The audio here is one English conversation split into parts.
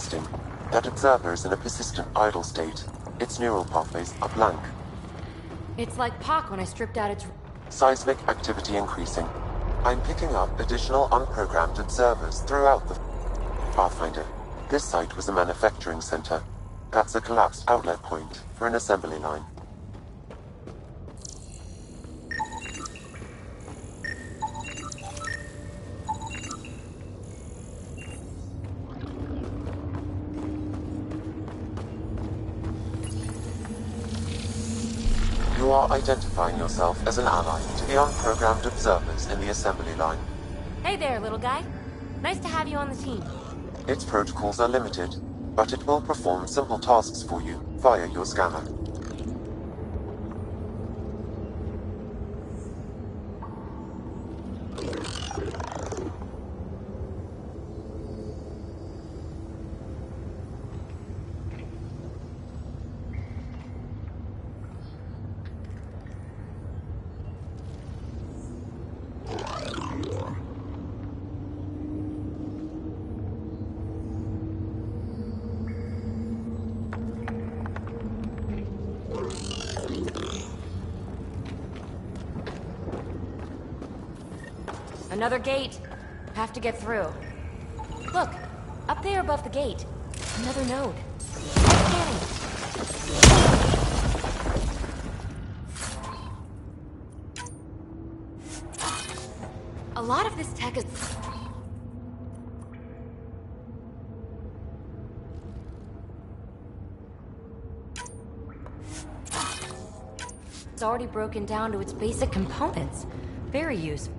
interesting. That observer is in a persistent idle state. Its neural pathways are blank. It's like Pac when I stripped out its... Seismic activity increasing. I'm picking up additional unprogrammed observers throughout the Pathfinder. This site was a manufacturing center. That's a collapsed outlet point for an assembly line. You are identifying yourself as an ally to the unprogrammed observers in the assembly line. Hey there, little guy. Nice to have you on the team. Its protocols are limited, but it will perform simple tasks for you via your scanner. Another gate. Have to get through. Look, up there above the gate. Another node. Scanning. A lot of this tech is... It's already broken down to its basic components. Very useful.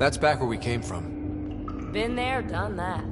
That's back where we came from. Been there, done that.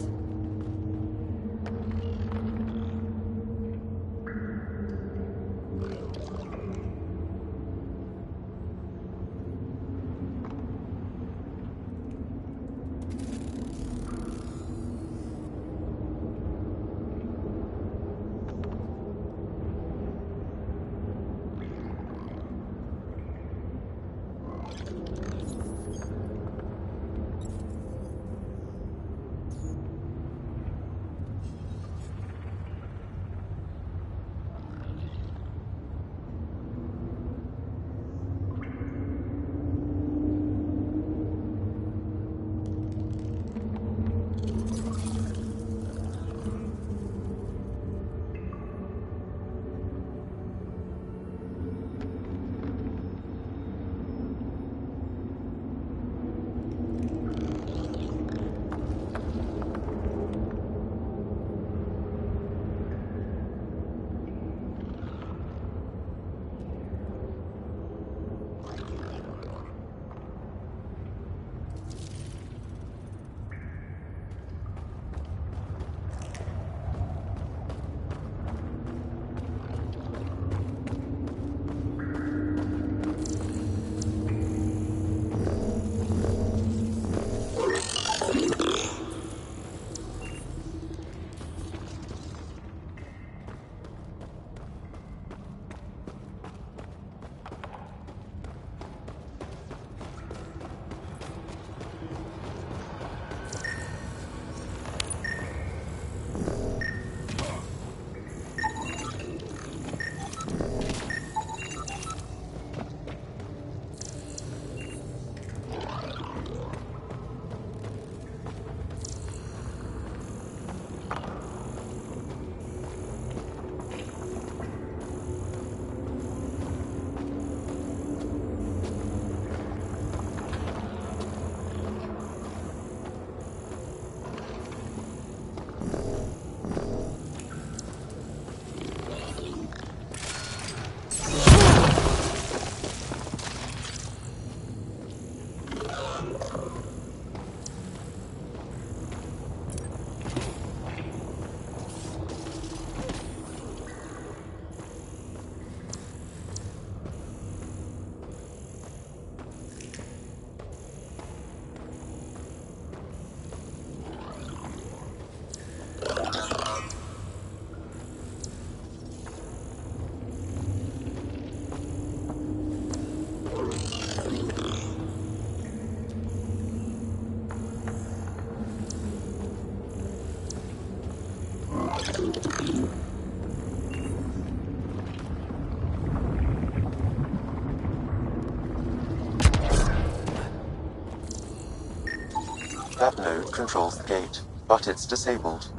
That node controls the gate, but it's disabled.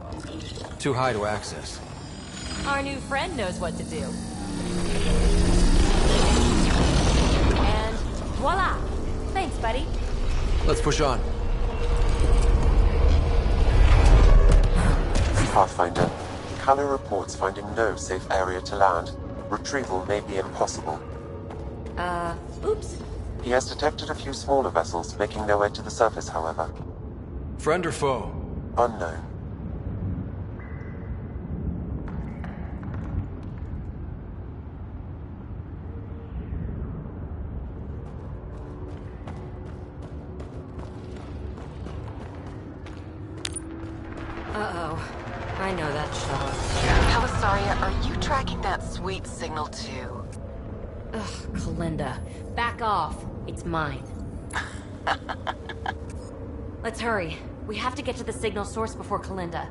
Too high to access. Our new friend knows what to do. And voila! Thanks, buddy. Let's push on. Pathfinder, Callow reports finding no safe area to land. Retrieval may be impossible. Oops. He has detected a few smaller vessels making their way to the surface, however. Friend or foe? Unknown. Uh-oh. I know that shot. Helisaria, are you tracking that sweet signal too? Ugh, Kalinda. Back off. It's mine. Let's hurry. We have to get to the signal source before Kalinda.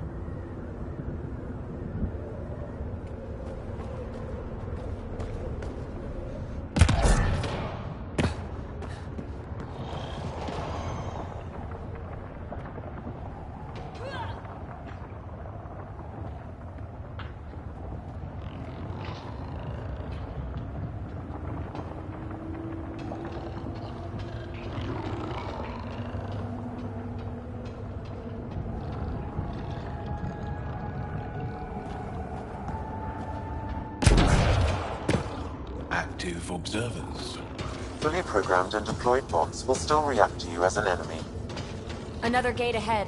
Active observers. Fully programmed and deployed bots will still react to you as an enemy. Another gate ahead.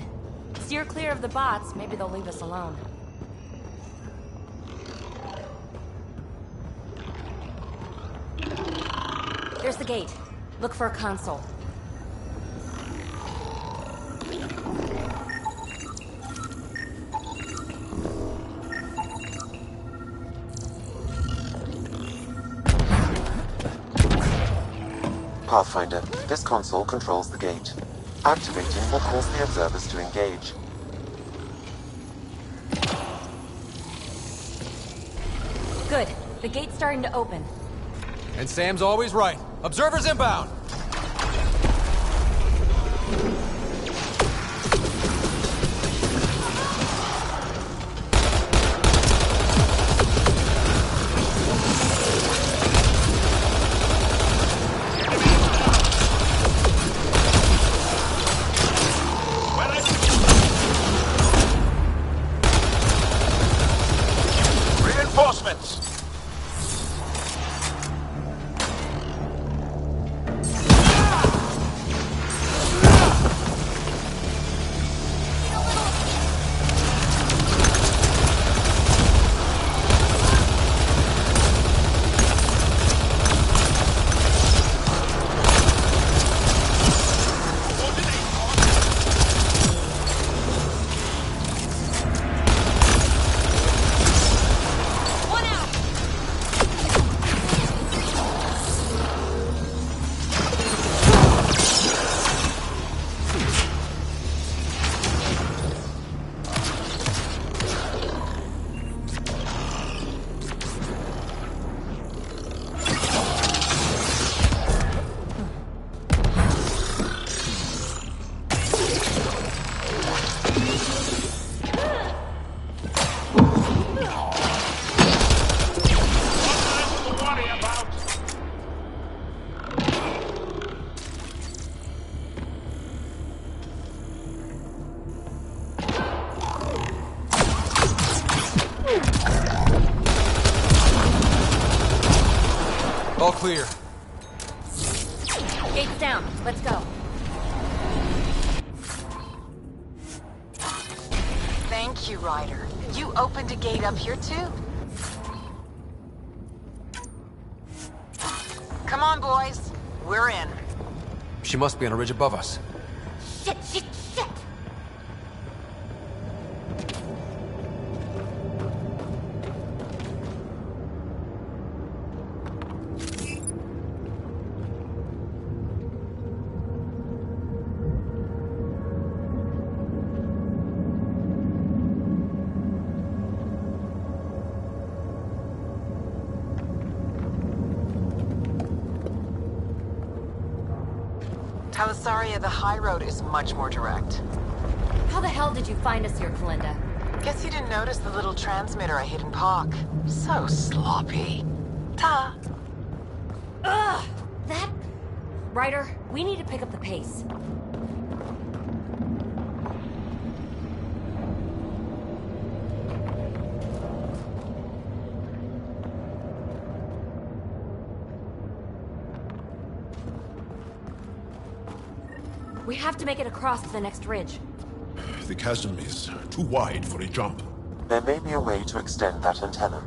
Steer clear of the bots. Maybe they'll leave us alone. There's the gate. Look for a console. Pathfinder, this console controls the gate. Activating will cause the observers to engage. Good. The gate's starting to open. And Sam's always right. Observers inbound! Reinforcements! One out! All clear. Gate's down. Let's go. Thank you, Ryder. You opened a gate up here too. Come on, boys. We're in. She must be on a ridge above us. Shit, shit, shit! Talisaria, the high road is much more direct. How the hell did you find us here, Kalinda? Guess you didn't notice the little transmitter I hid in Pock. So sloppy. Ta. Ugh! That... Ryder, we need to pick up the pace. We have to make it across to the next ridge. The chasm is too wide for a jump. There may be a way to extend that antenna.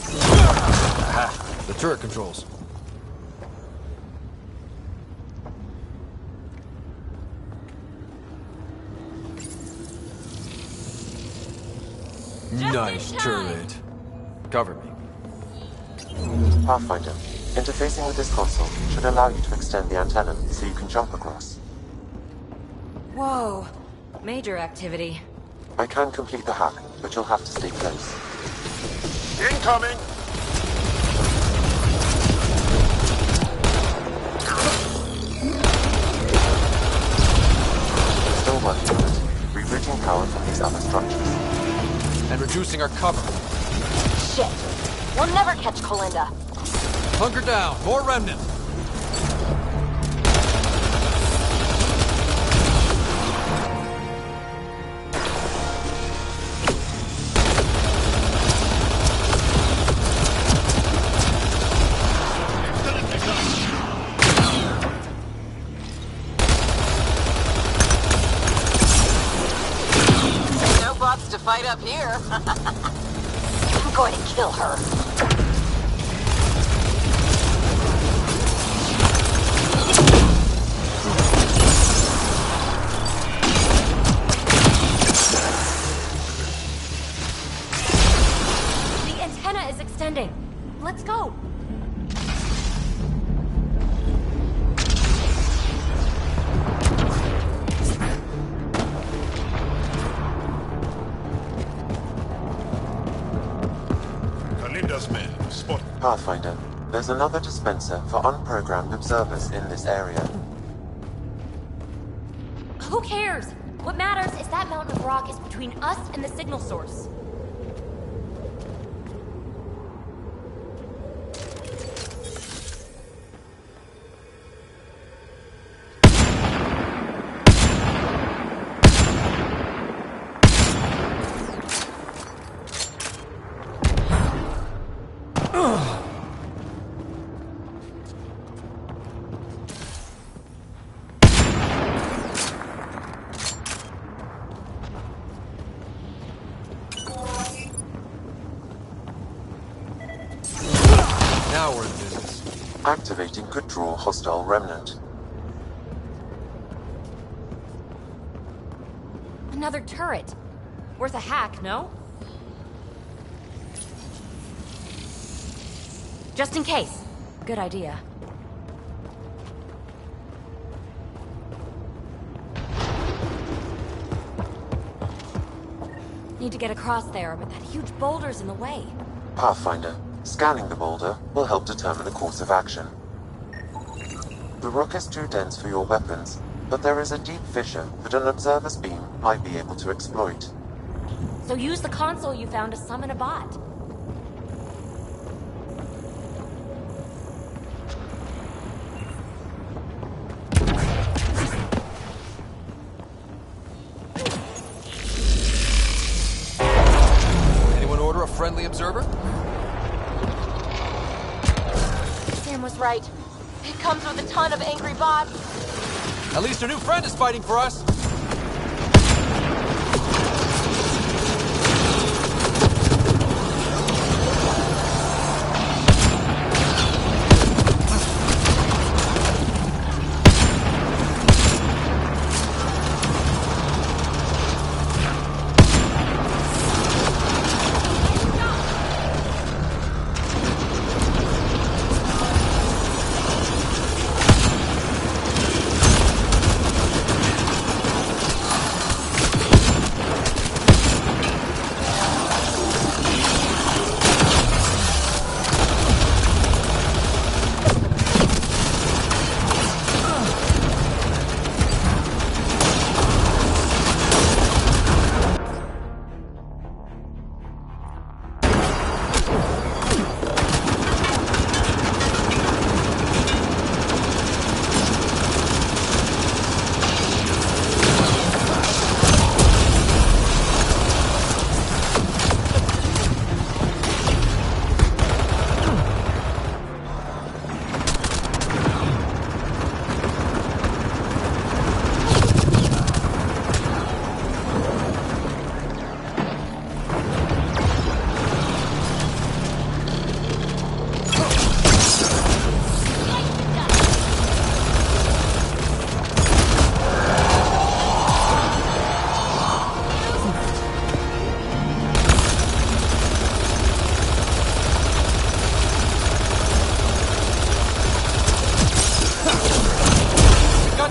Aha! The turret controls. Nice turret. Cover me. Pathfinder, interfacing with this console should allow you to extend the antenna so you can jump across. Whoa. Major activity. I can complete the hack, but you'll have to stay close. Incoming! Still working on it. Rerouting power from these other structures. And reducing our cover. Shit. We'll never catch Kalinda. Hunker down. More remnant. No bots to fight up here. I'm going to kill her. The antenna is extending. Let's go. Kalinda's men spot. Pathfinder, there's another dispenser for unprogrammed observers in this area. Who cares? What matters is that mountain of rock is between us and the signal source. Now we're in business. Activating could draw hostile remnant. Another turret. Worth a hack, no? Just in case. Good idea. Need to get across there, but that huge boulder's in the way. Pathfinder, scanning the boulder will help determine the course of action. The rock is too dense for your weapons, but there is a deep fissure that an observer's beam might be able to exploit. So use the console you found to summon a bot. Anyone order a friendly observer? Sam was right. It comes with a ton of angry bots. At least a new friend is fighting for us.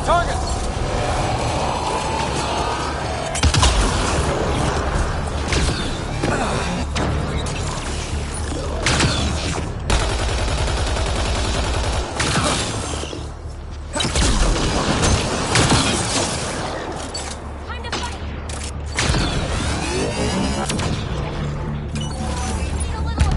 Target! Time to fight! Need a little of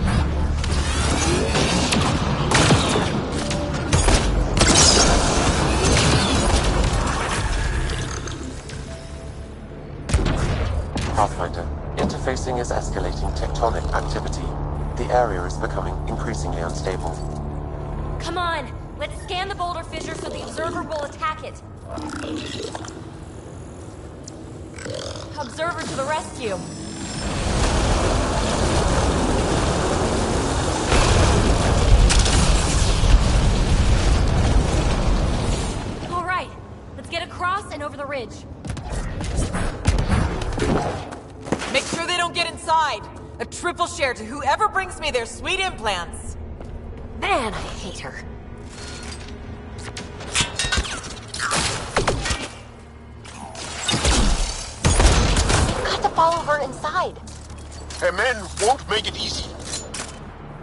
Pathfinder, interfacing is escalating tectonic activity. The area is becoming increasingly unstable. Come on! Let's scan the boulder fissure so the observer will attack it! Observer to the rescue! Alright, let's get across and over the ridge. Make sure they don't get inside. A triple share to whoever brings me their sweet implants. Man, I hate her. Got to follow her inside. Her men won't make it easy.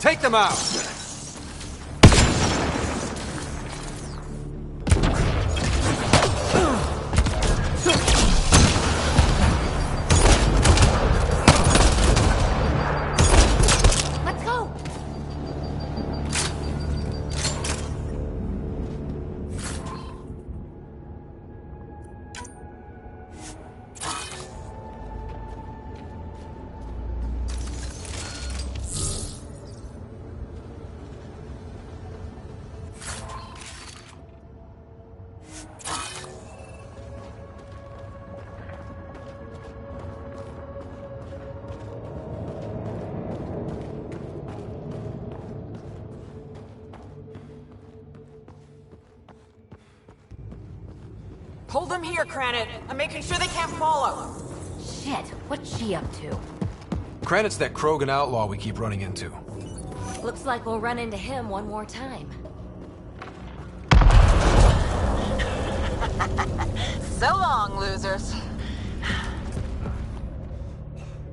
Take them out! Let's go! Hold them here, Cranit. I'm making sure they can't follow. Shit, what's she up to? Cranit's that Krogan outlaw we keep running into. Looks like we'll run into him one more time. So long, losers.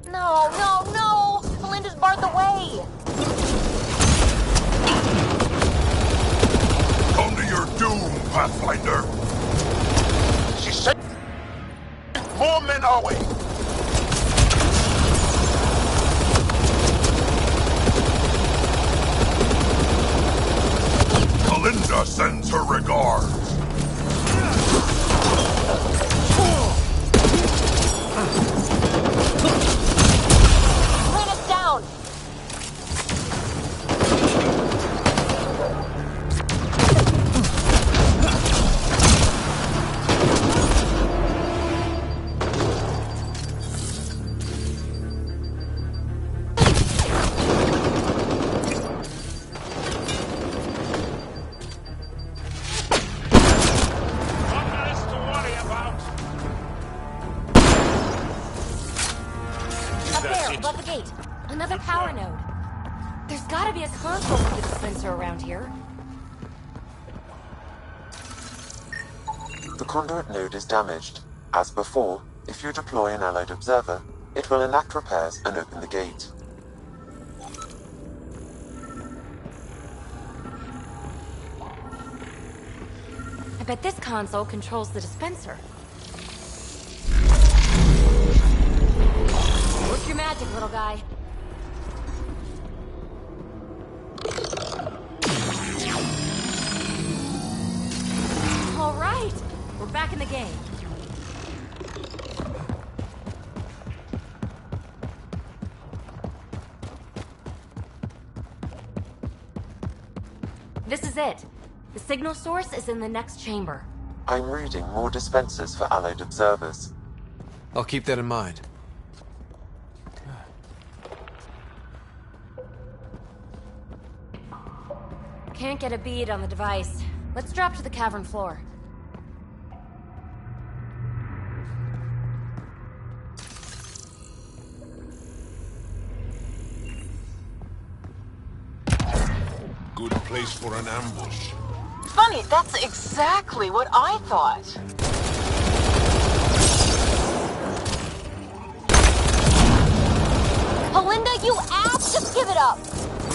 No, no, no! Melinda's barred the way! Come to your doom, Pathfinder. She said more men our way. Melinda sends her regards. Run us down! Up there, above the gate. Another power node. There's gotta be a console for the dispenser around here. The conduit node is damaged. As before, if you deploy an allied observer, it will enact repairs and open the gate. I bet this console controls the dispenser. Work your magic, little guy. All right, we're back in the game. This is it. The signal source is in the next chamber. I'm reading more dispensers for allied observers. I'll keep that in mind. Can't get a bead on the device. Let's drop to the cavern floor. Good place for an ambush. Funny, that's exactly what I thought. Belinda, you ass! Just give it up!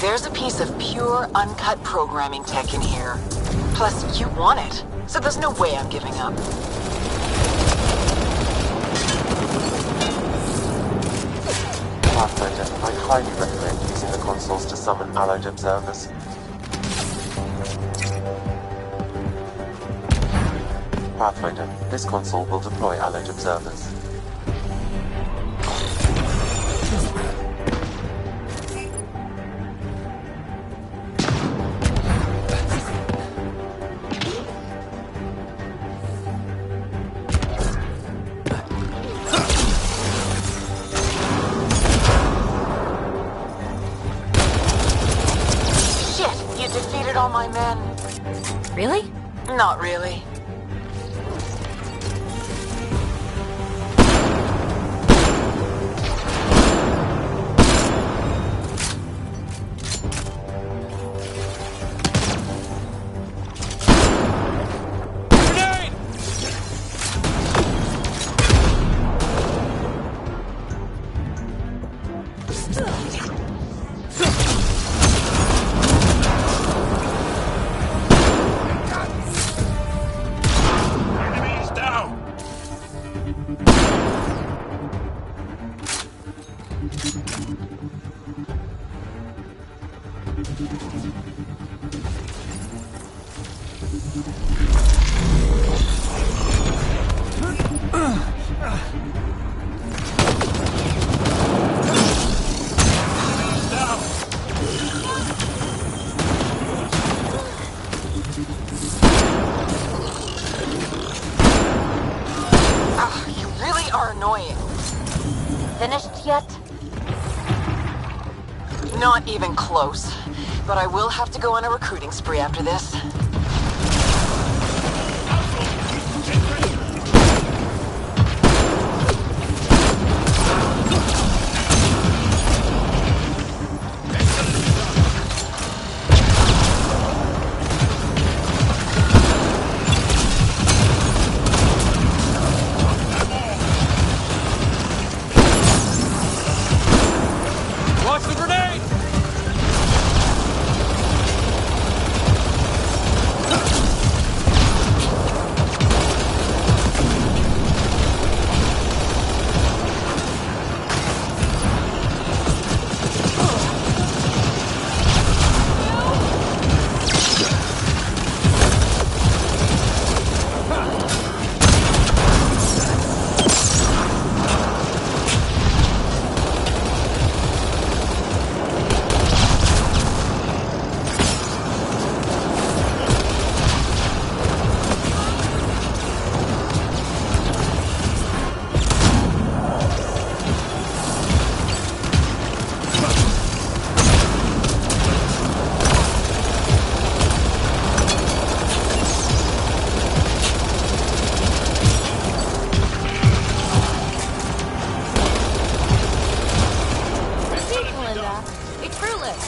There's a piece of pure, uncut programming tech in here. Plus, you want it, so there's no way I'm giving up. Pathfinder, I highly recommend using the consoles to summon allied observers. Pathfinder, this console will deploy allied observers. All my men. Really? Not really. Grenade! Enemies down! You really are annoying. Finished yet? Not even close. But I will have to go on a recruiting spree after this. Watch the grenade! Proceed, Belinda. It's fruitless.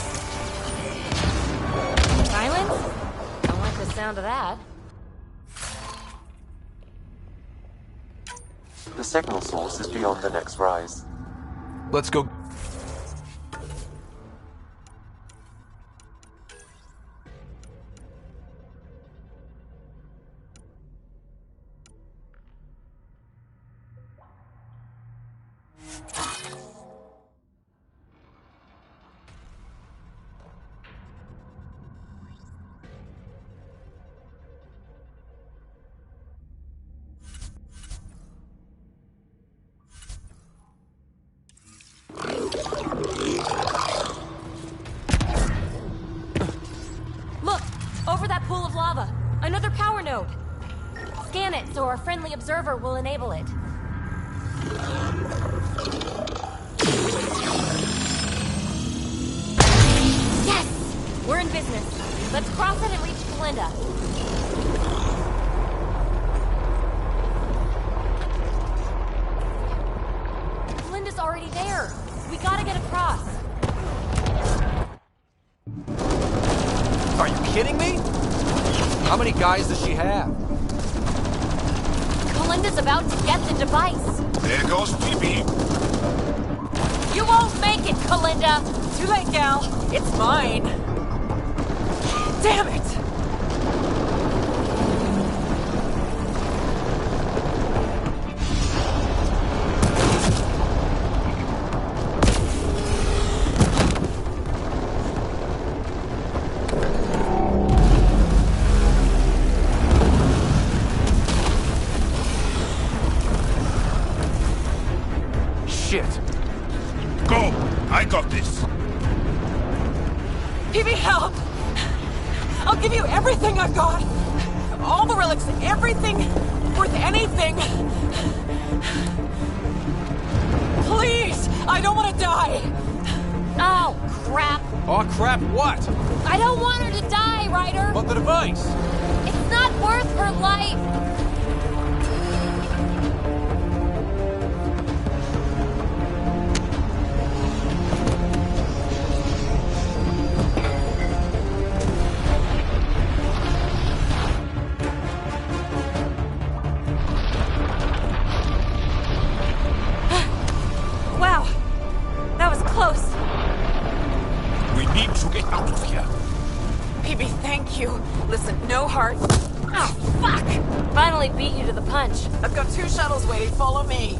Silence? Don't like the sound of that. The signal source is beyond the next rise. Let's go. Look! Over that pool of lava! Another power node! Scan it so our friendly observer will enable it. Yes! We're in business. Let's cross it and reach Belinda. Belinda's already there. We gotta get across. Are you kidding me? How many guys does she have? Melinda's about to get the device. There goes Phoebe. You won't make it, Kalinda! Too late, gal. It's mine. Damn it! Shit. Go! I got this. PB, help! I'll give you everything I've got. All the relics, everything worth anything. Please, I don't want to die. Oh, crap. Oh, crap, what? I don't want her to die, Ryder. But the device. It's not worth her life. Wow, that was close. We need to get out of here. PB, thank you. Listen, no heart. Oh, fuck! Finally beat you to the punch. I've got 2 shuttles waiting. Follow me.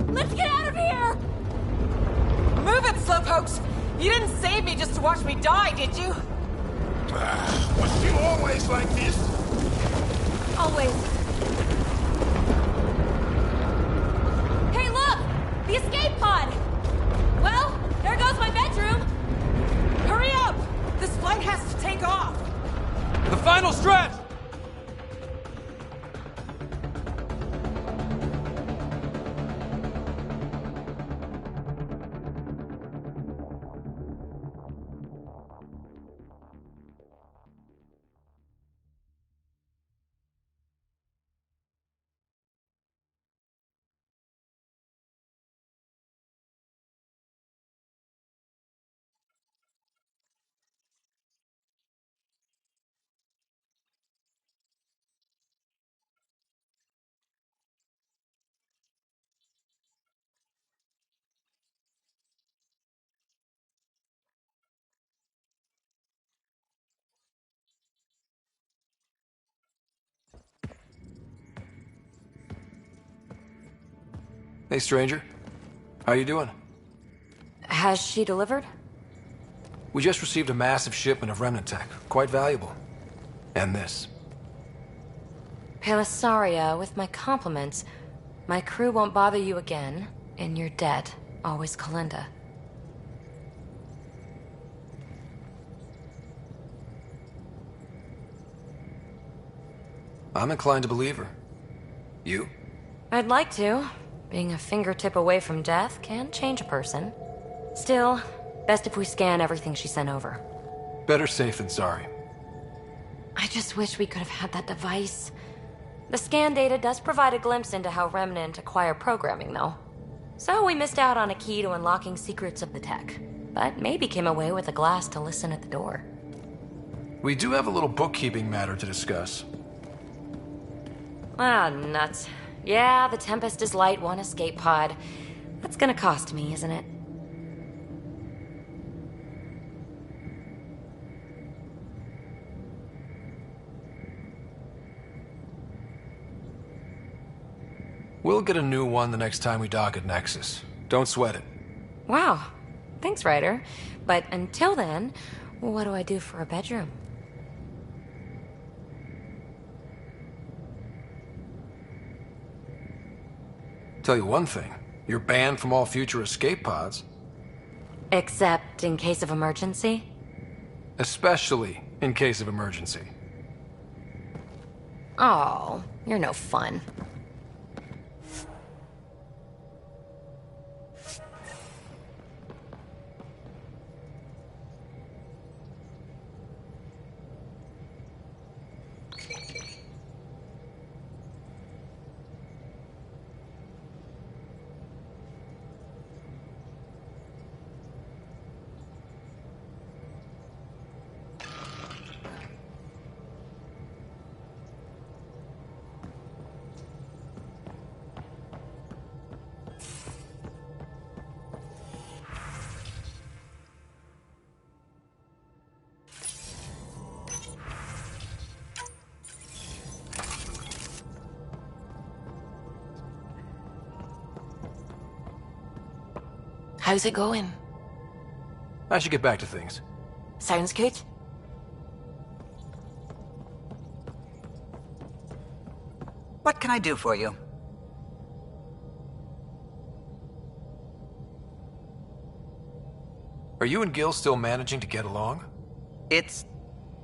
Let's get out of here! Move it, slowpokes! You didn't save me just to watch me die, did you? Was she always like this? Always. Hey, look! The escape pod! Well, there goes my bedroom. Hurry up! This flight has to take off. The final stretch! Hey, stranger. How you doing? Has she delivered? We just received a massive shipment of remnant tech. Quite valuable. And this. Pelisaria, with my compliments. My crew won't bother you again. In your debt. Always Kalinda. I'm inclined to believe her. You? I'd like to. Being a fingertip away from death can change a person. Still, best if we scan everything she sent over. Better safe than sorry. I just wish we could have had that device. The scan data does provide a glimpse into how Remnant acquire programming, though. So we missed out on a key to unlocking secrets of the tech. But maybe came away with a glass to listen at the door. We do have a little bookkeeping matter to discuss. Ah, nuts. Yeah, the Tempest is light, 1 escape pod. That's gonna cost me, isn't it? We'll get a new one the next time we dock at Nexus. Don't sweat it. Wow. Thanks, Ryder. But until then, what do I do for a bedroom? Tell you one thing. You're banned from all future escape pods. Except in case of emergency? Especially in case of emergency. Oh, you're no fun. How's it going? I should get back to things. Sounds good. What can I do for you? Are you and Gil still managing to get along? It's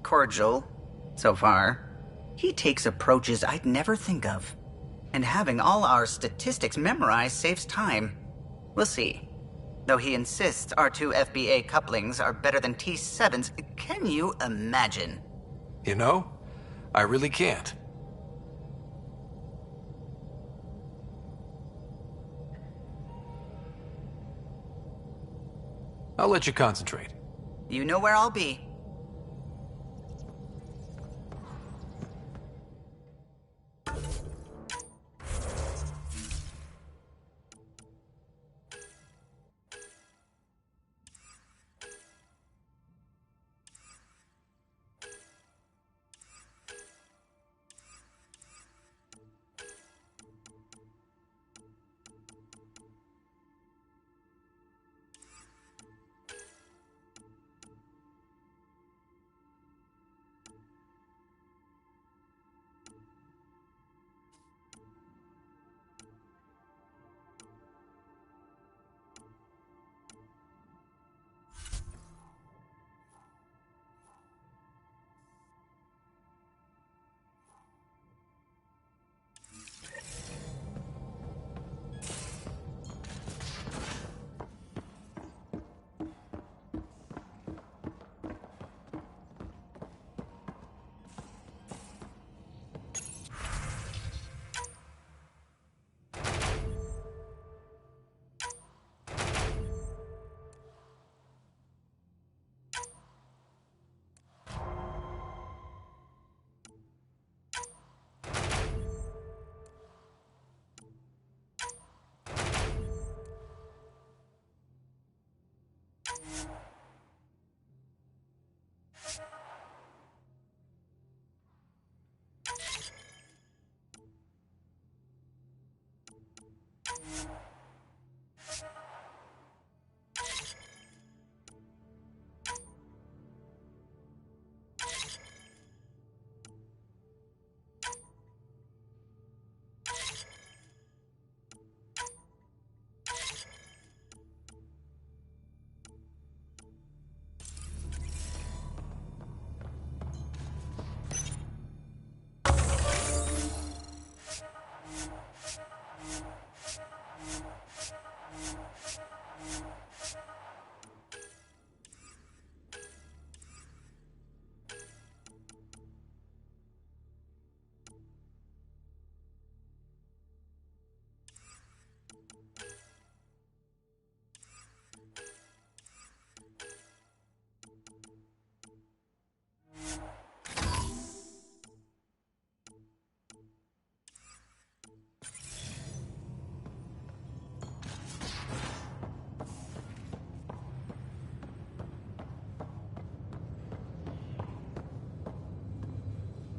cordial, so far. He takes approaches I'd never think of. And having all our statistics memorized saves time. We'll see. Though he insists our two FBA couplings are better than T7's, can you imagine? You know, I really can't. I'll let you concentrate. You know where I'll be.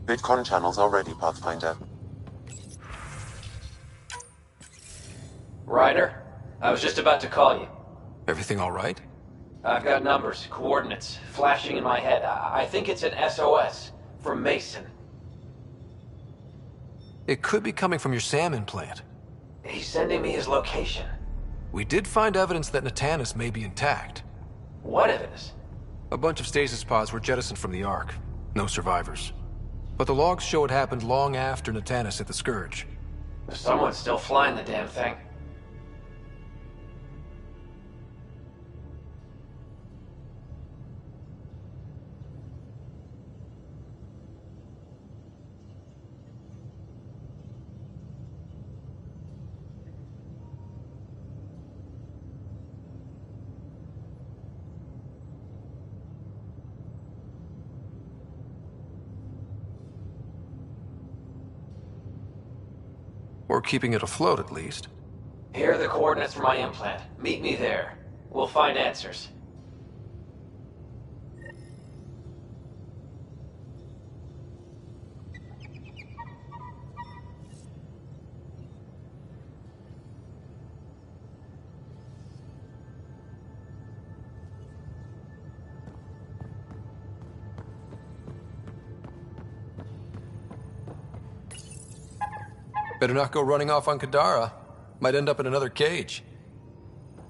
Bitcon channels are ready, Pathfinder. Ryder, I was just about to call you. Everything all right? I've got numbers, coordinates, flashing in my head. I think it's an SOS from Mason. It could be coming from your salmon plant. He's sending me his location. We did find evidence that Natanus may be intact. What evidence? A bunch of stasis pods were jettisoned from the Ark. No survivors. But the logs show it happened long after Natanus hit the Scourge. Someone's still flying the damn thing. Or keeping it afloat, at least. Here are the coordinates for my implant. Meet me there. We'll find answers. Better not go running off on Kadara. Might end up in another cage.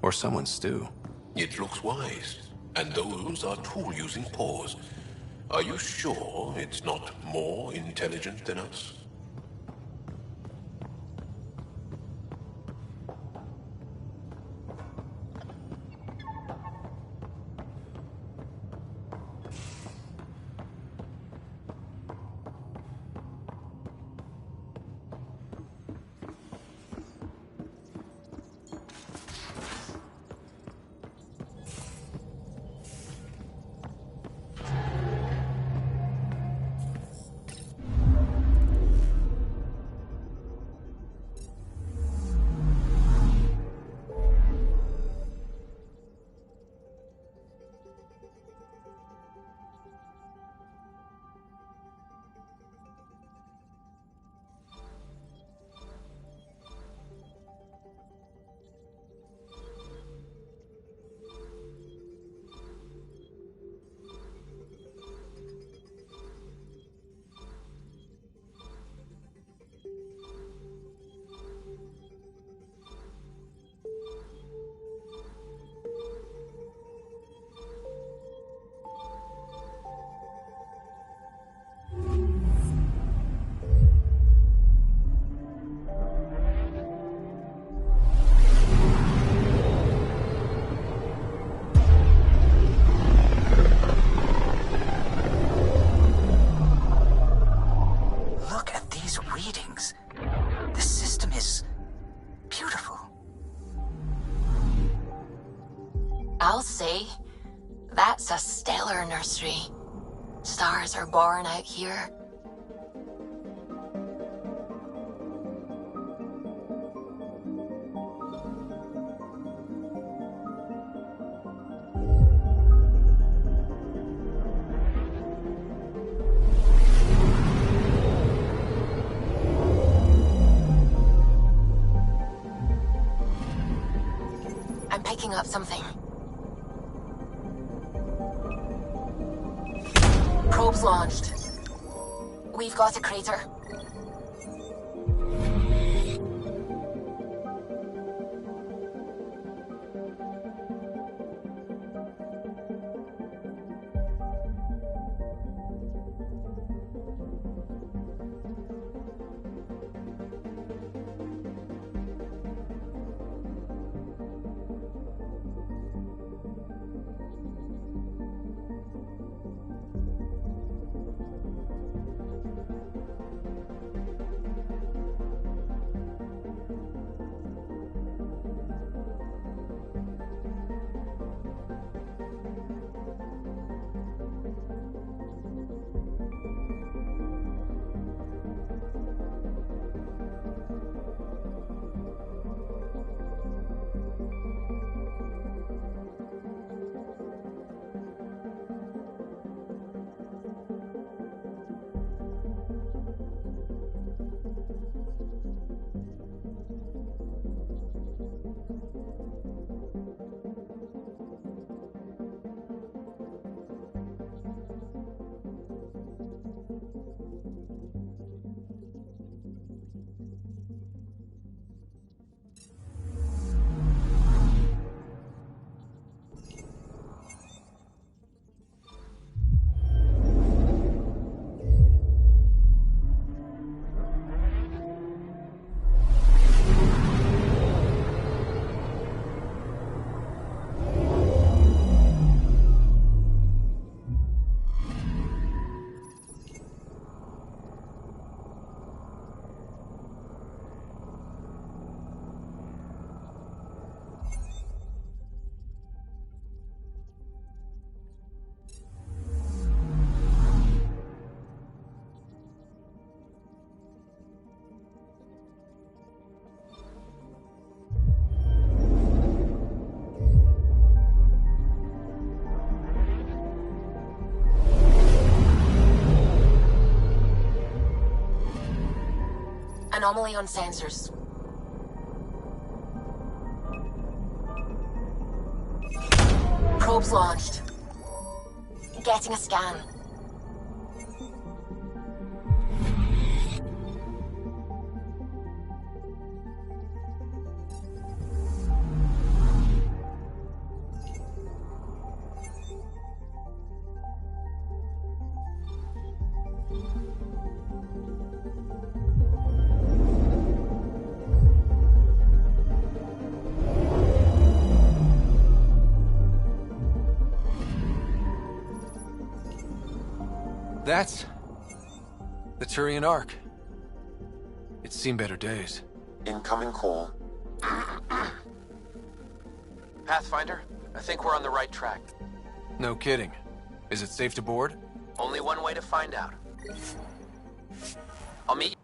Or someone's stew. It looks wise. And those are tool-using paws. Are you sure it's not more intelligent than us? I'll say, that's a stellar nursery. Stars are born out here. I'm picking up something. Probes launched. We've got a crater. Anomaly on sensors. Probes launched. Getting a scan. That's the Turian Ark. It's seen better days. Incoming call. Pathfinder, I think we're on the right track. No kidding. Is it safe to board? Only one way to find out. I'll meet you.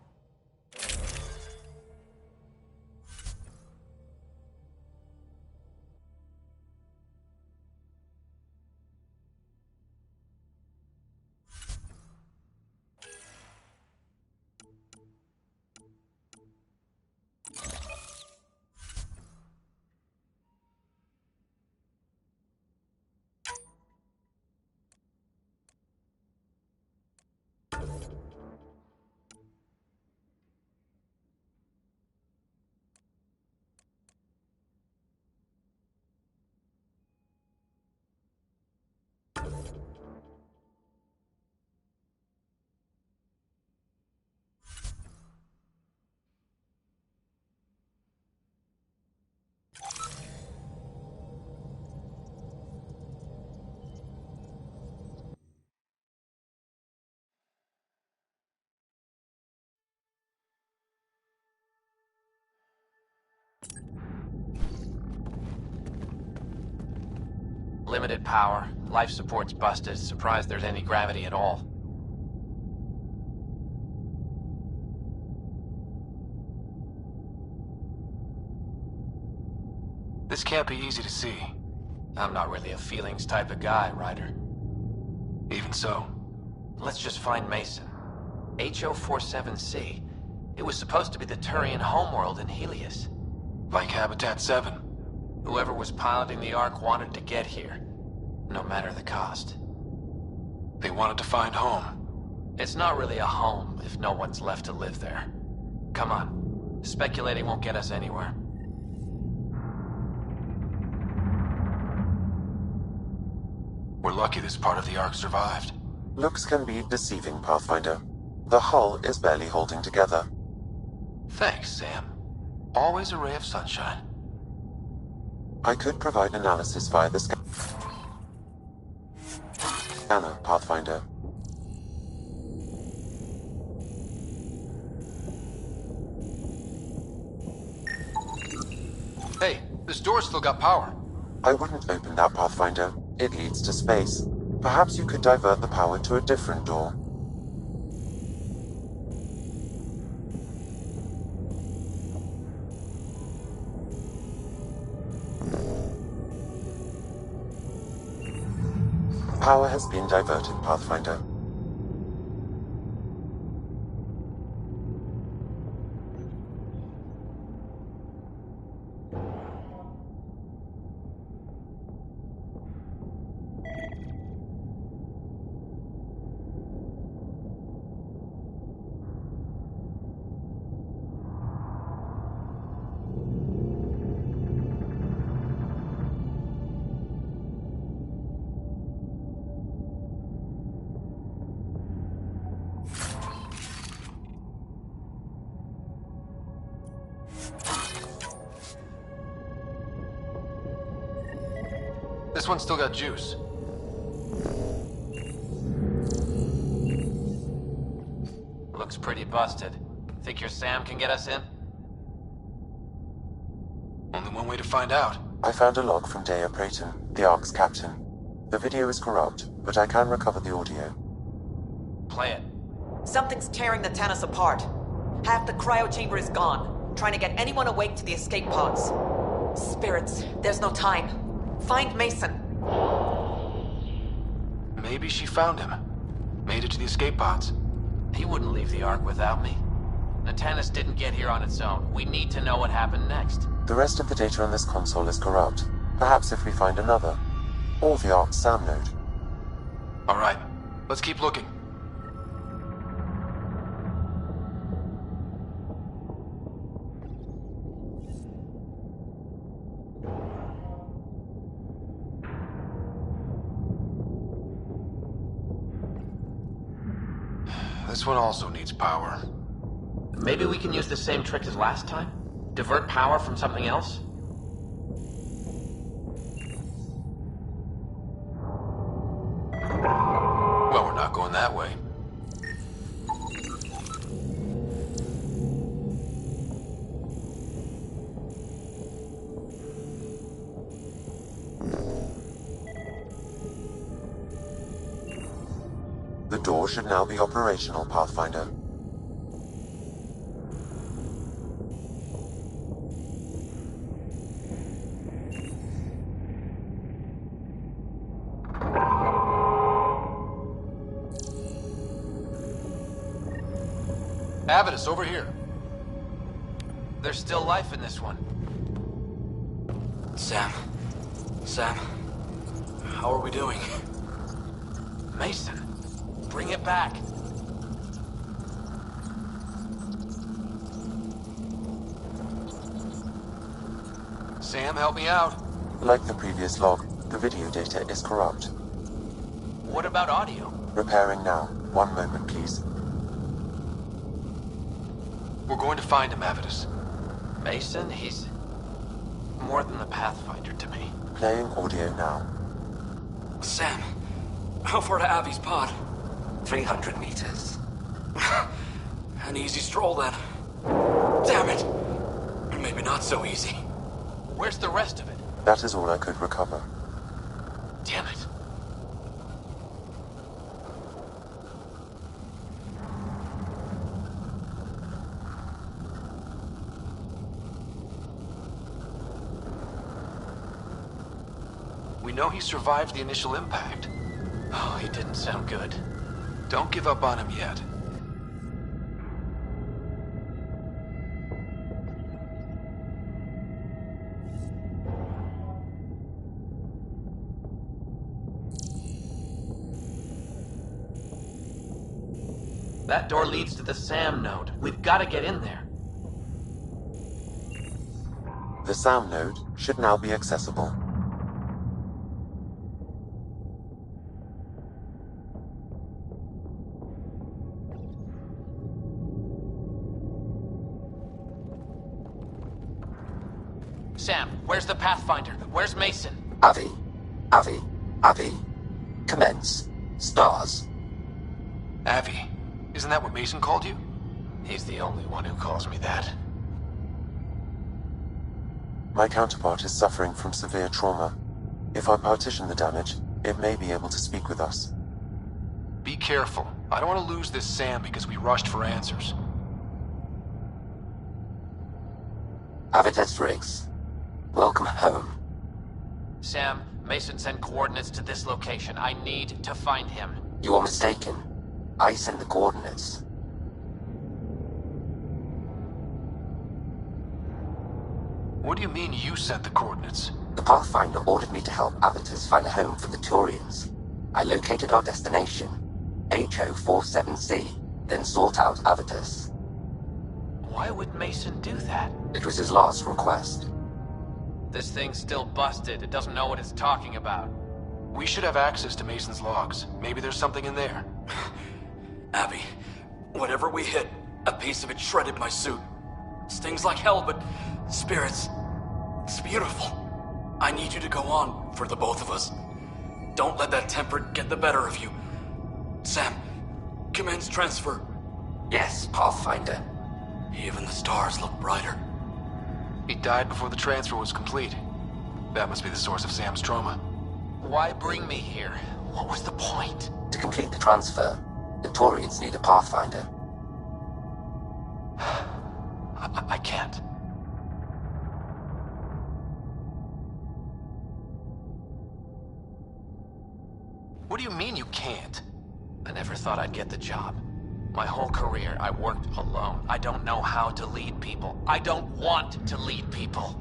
Limited power. Life support's busted. Surprised there's any gravity at all. This can't be easy to see. I'm not really a feelings type of guy, Ryder. Even so. Let's just find Mason. HO47C. It was supposed to be the Turian homeworld in Helios. Like Habitat 7. Whoever was piloting the Ark wanted to get here, no matter the cost. They wanted to find home. It's not really a home if no one's left to live there. Come on. Speculating won't get us anywhere. We're lucky this part of the Ark survived. Looks can be deceiving, Pathfinder. The hull is barely holding together. Thanks, Sam. Always a ray of sunshine. I could provide analysis via the scanner, Pathfinder. Hey, this door's still got power. I wouldn't open that, Pathfinder. It leads to space. Perhaps you could divert the power to a different door. Power has been diverted, Pathfinder. This one's still got juice. Looks pretty busted. Think your Sam can get us in? Only one way to find out. I found a log from Dea Prayton, the Ark's captain. The video is corrupt, but I can recover the audio. Play it. Something's tearing the Tannis apart. Half the cryo chamber is gone, trying to get anyone awake to the escape pods. Spirits, there's no time. Find Mason. Maybe she found him. Made it to the escape pods. He wouldn't leave the Ark without me. Natanus didn't get here on its own. We need to know what happened next. The rest of the data on this console is corrupt. Perhaps if we find another. Or the Ark's SAM node. Alright, let's keep looking. This one also needs power. Maybe we can use the same trick as last time? Divert power from something else? Well, we're not going that way. door should now be operational, Pathfinder. Avidus, over here. There's still life in this one. Sam, how are we doing? Mason, bring it back. Sam, help me out. Like the previous log, the video data is corrupt. What about audio? Repairing now. One moment, please. We're going to find him, Avidus. Mason, he's more than the Pathfinder to me. Playing audio now. Sam, how far to Avi's pod? 300 meters. An easy stroll then. Damn it! Maybe not so easy. Where's the rest of it? That is all I could recover. Damn it. We know he survived the initial impact. Oh, he didn't sound good. Don't give up on him yet. That door leads to the SAM node. We've got to get in there. The SAM node should now be accessible. Sam, where's the Pathfinder? Where's Mason? Avi. Commence. Stars. Avi, isn't that what Mason called you? He's the only one who calls me that. My counterpart is suffering from severe trauma. If I partition the damage, it may be able to speak with us. Be careful. I don't want to lose this Sam because we rushed for answers. Avitus Riggs. Welcome home. Sam, Mason sent coordinates to this location. I need to find him. You are mistaken. I sent the coordinates. What do you mean you sent the coordinates? The Pathfinder ordered me to help Avitus find a home for the Turians. I located our destination, HO47C, then sought out Avitus. Why would Mason do that? It was his last request. This thing's still busted. It doesn't know what it's talking about. We should have access to Mason's logs. Maybe there's something in there. Abby, whatever we hit, a piece of it shredded my suit. Stings like hell, but spirits, it's beautiful. I need you to go on for the both of us. Don't let that temper get the better of you. Sam, commence transfer. Yes, Pathfinder. Even the stars look brighter. He died before the transfer was complete. That must be the source of Sam's trauma. Why bring me here? What was the point? To complete the transfer, the Turians need a Pathfinder. I can't. What do you mean you can't? I never thought I'd get the job. My whole career, I worked alone. I don't know how to lead people. I don't want to lead people.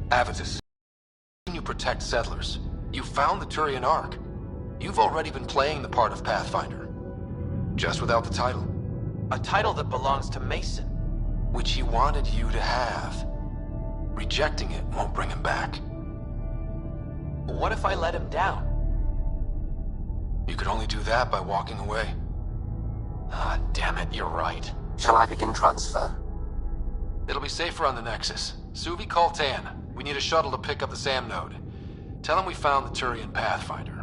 Avitus, you protect settlers. You found the Turian Ark. You've already been playing the part of Pathfinder. Just without the title. A title that belongs to Mason. Which he wanted you to have. Rejecting it won't bring him back. What if I let him down? You could only do that by walking away. Ah, damn it, you're right. Shall I begin transfer? It'll be safer on the Nexus. Suvi, call Tan. We need a shuttle to pick up the SAM node. Tell him we found the Turian Pathfinder.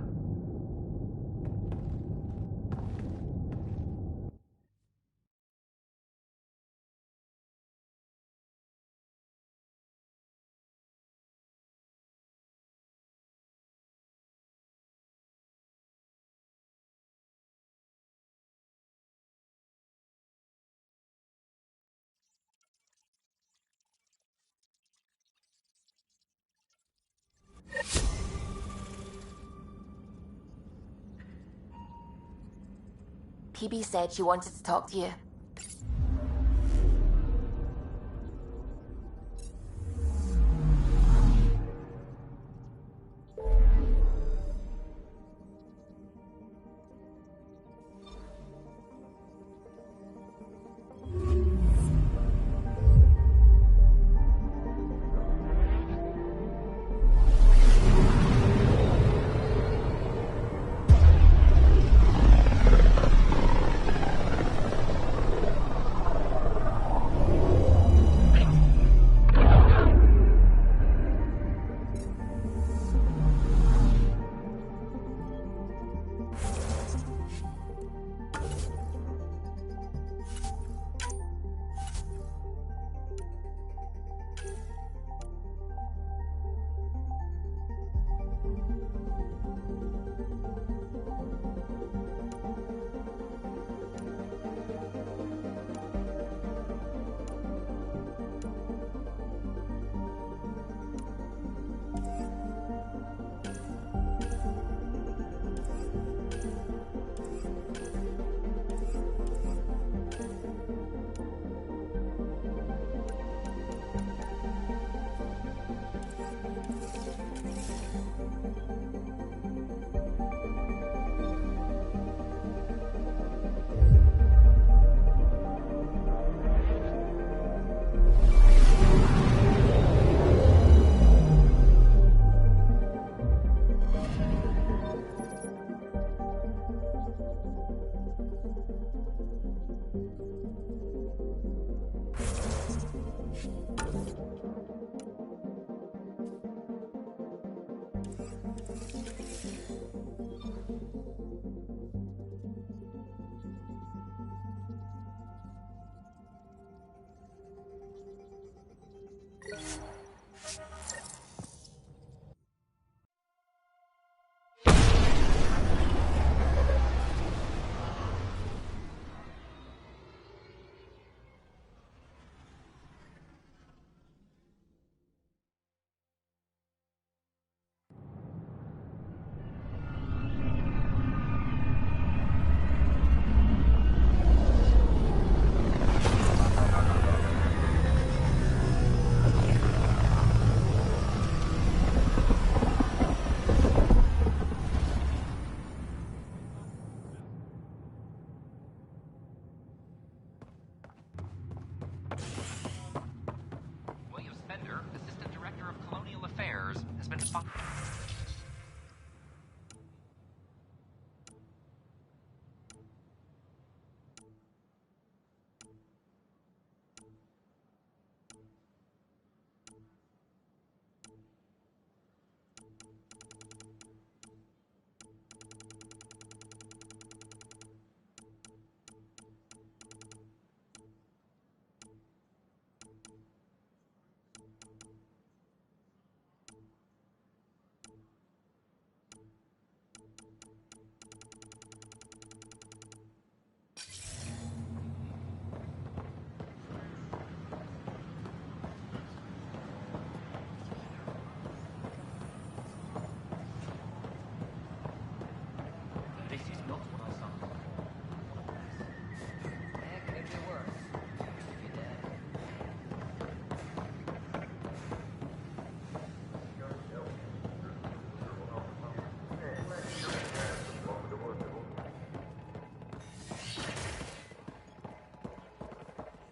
PB said she wanted to talk to you.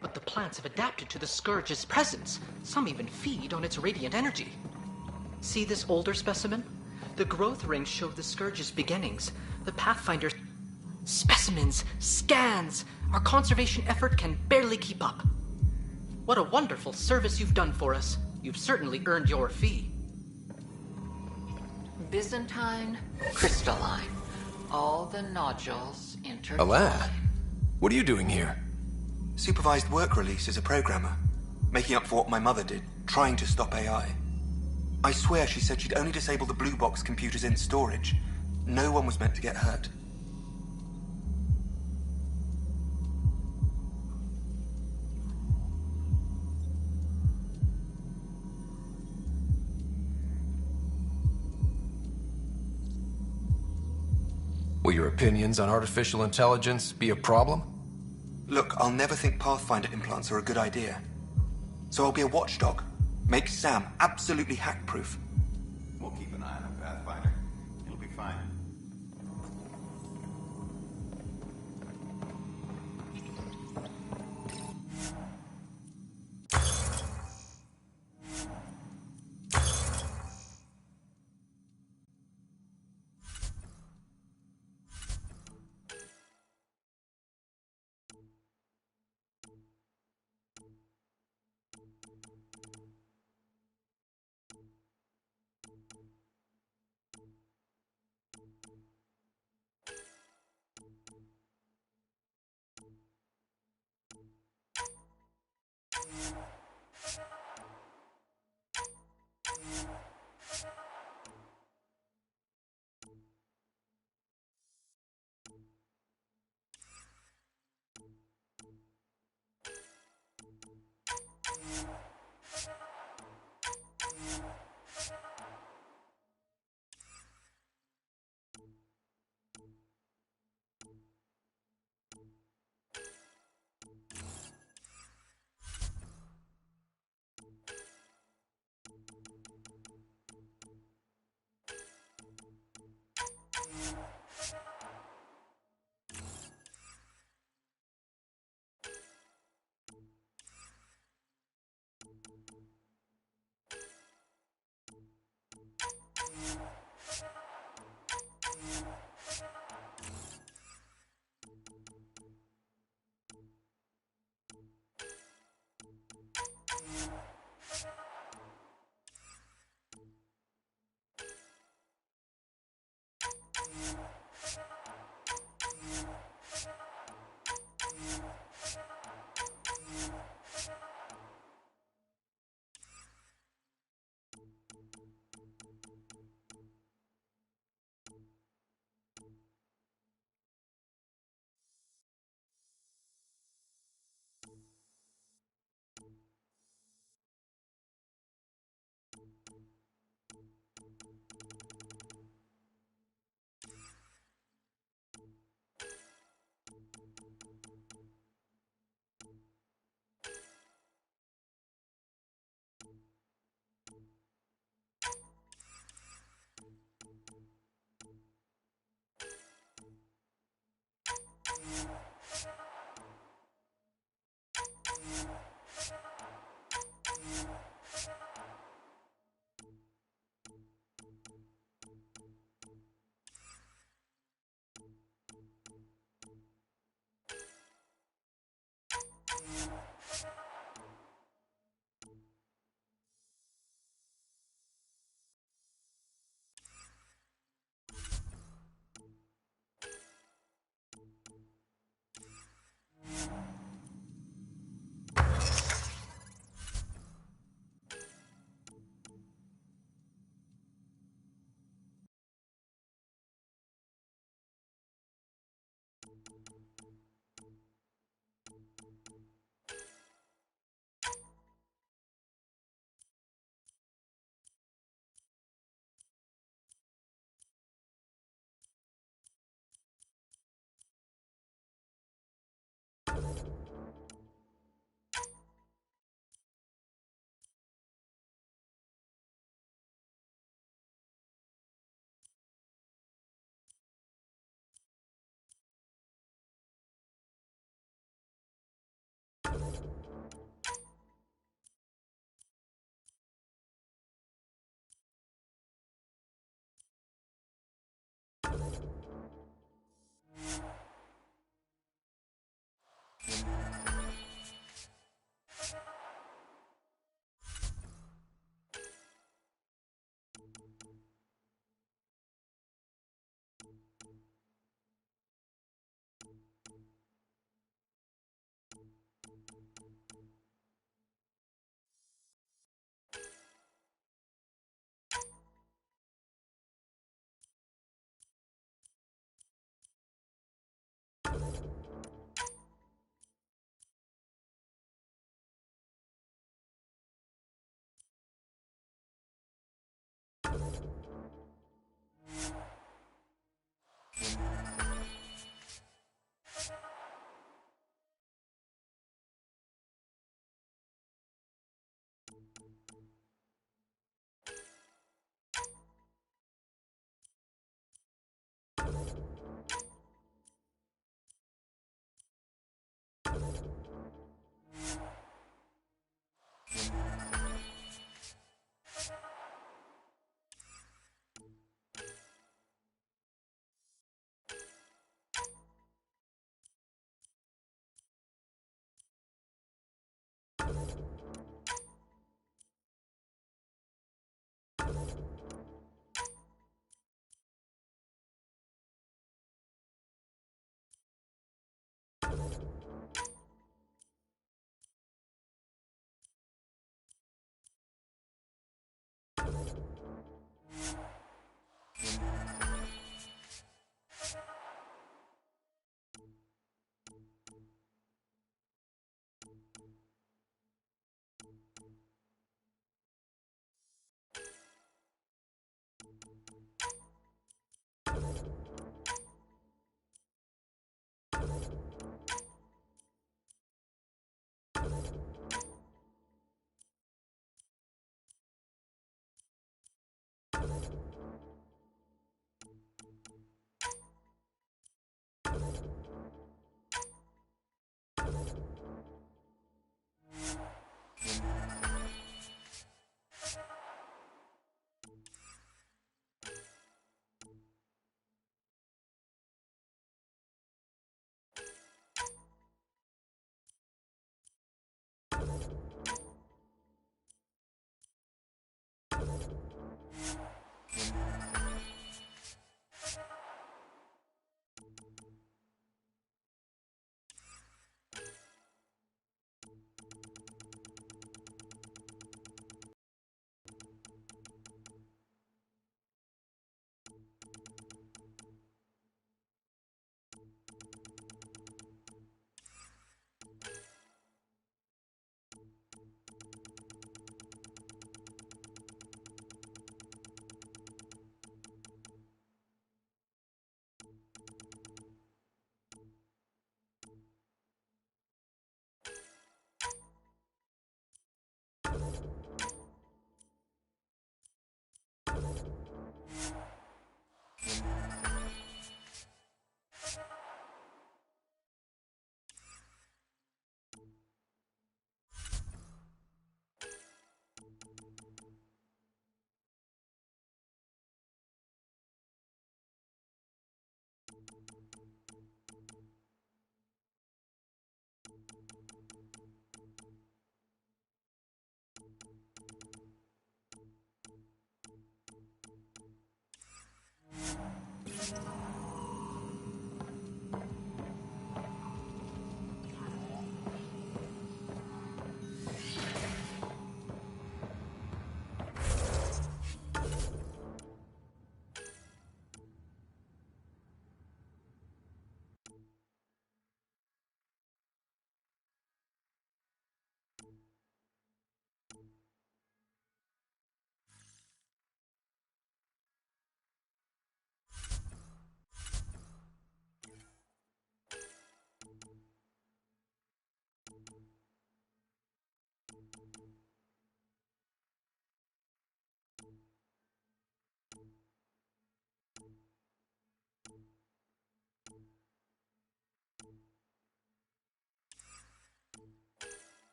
But the plants have adapted to the Scourge's presence. Some even feed on its radiant energy. See this older specimen? The growth rings show the Scourge's beginnings. The Pathfinder specimens, scans. Our conservation effort can barely keep up. What a wonderful service you've done for us. You've certainly earned your fee. Byzantine, crystalline. All the nodules intertwine. Alan, what are you doing here? Supervised work release as a programmer. Making up for what my mother did, trying to stop AI. I swear she said she'd only disable the blue box computers in storage. No one was meant to get hurt. Will your opinions on artificial intelligence be a problem? Look, I'll never think Pathfinder implants are a good idea. So I'll be a watchdog. Make Sam absolutely hack-proof. We'll keep an eye on him, Pathfinder. It'll be fine.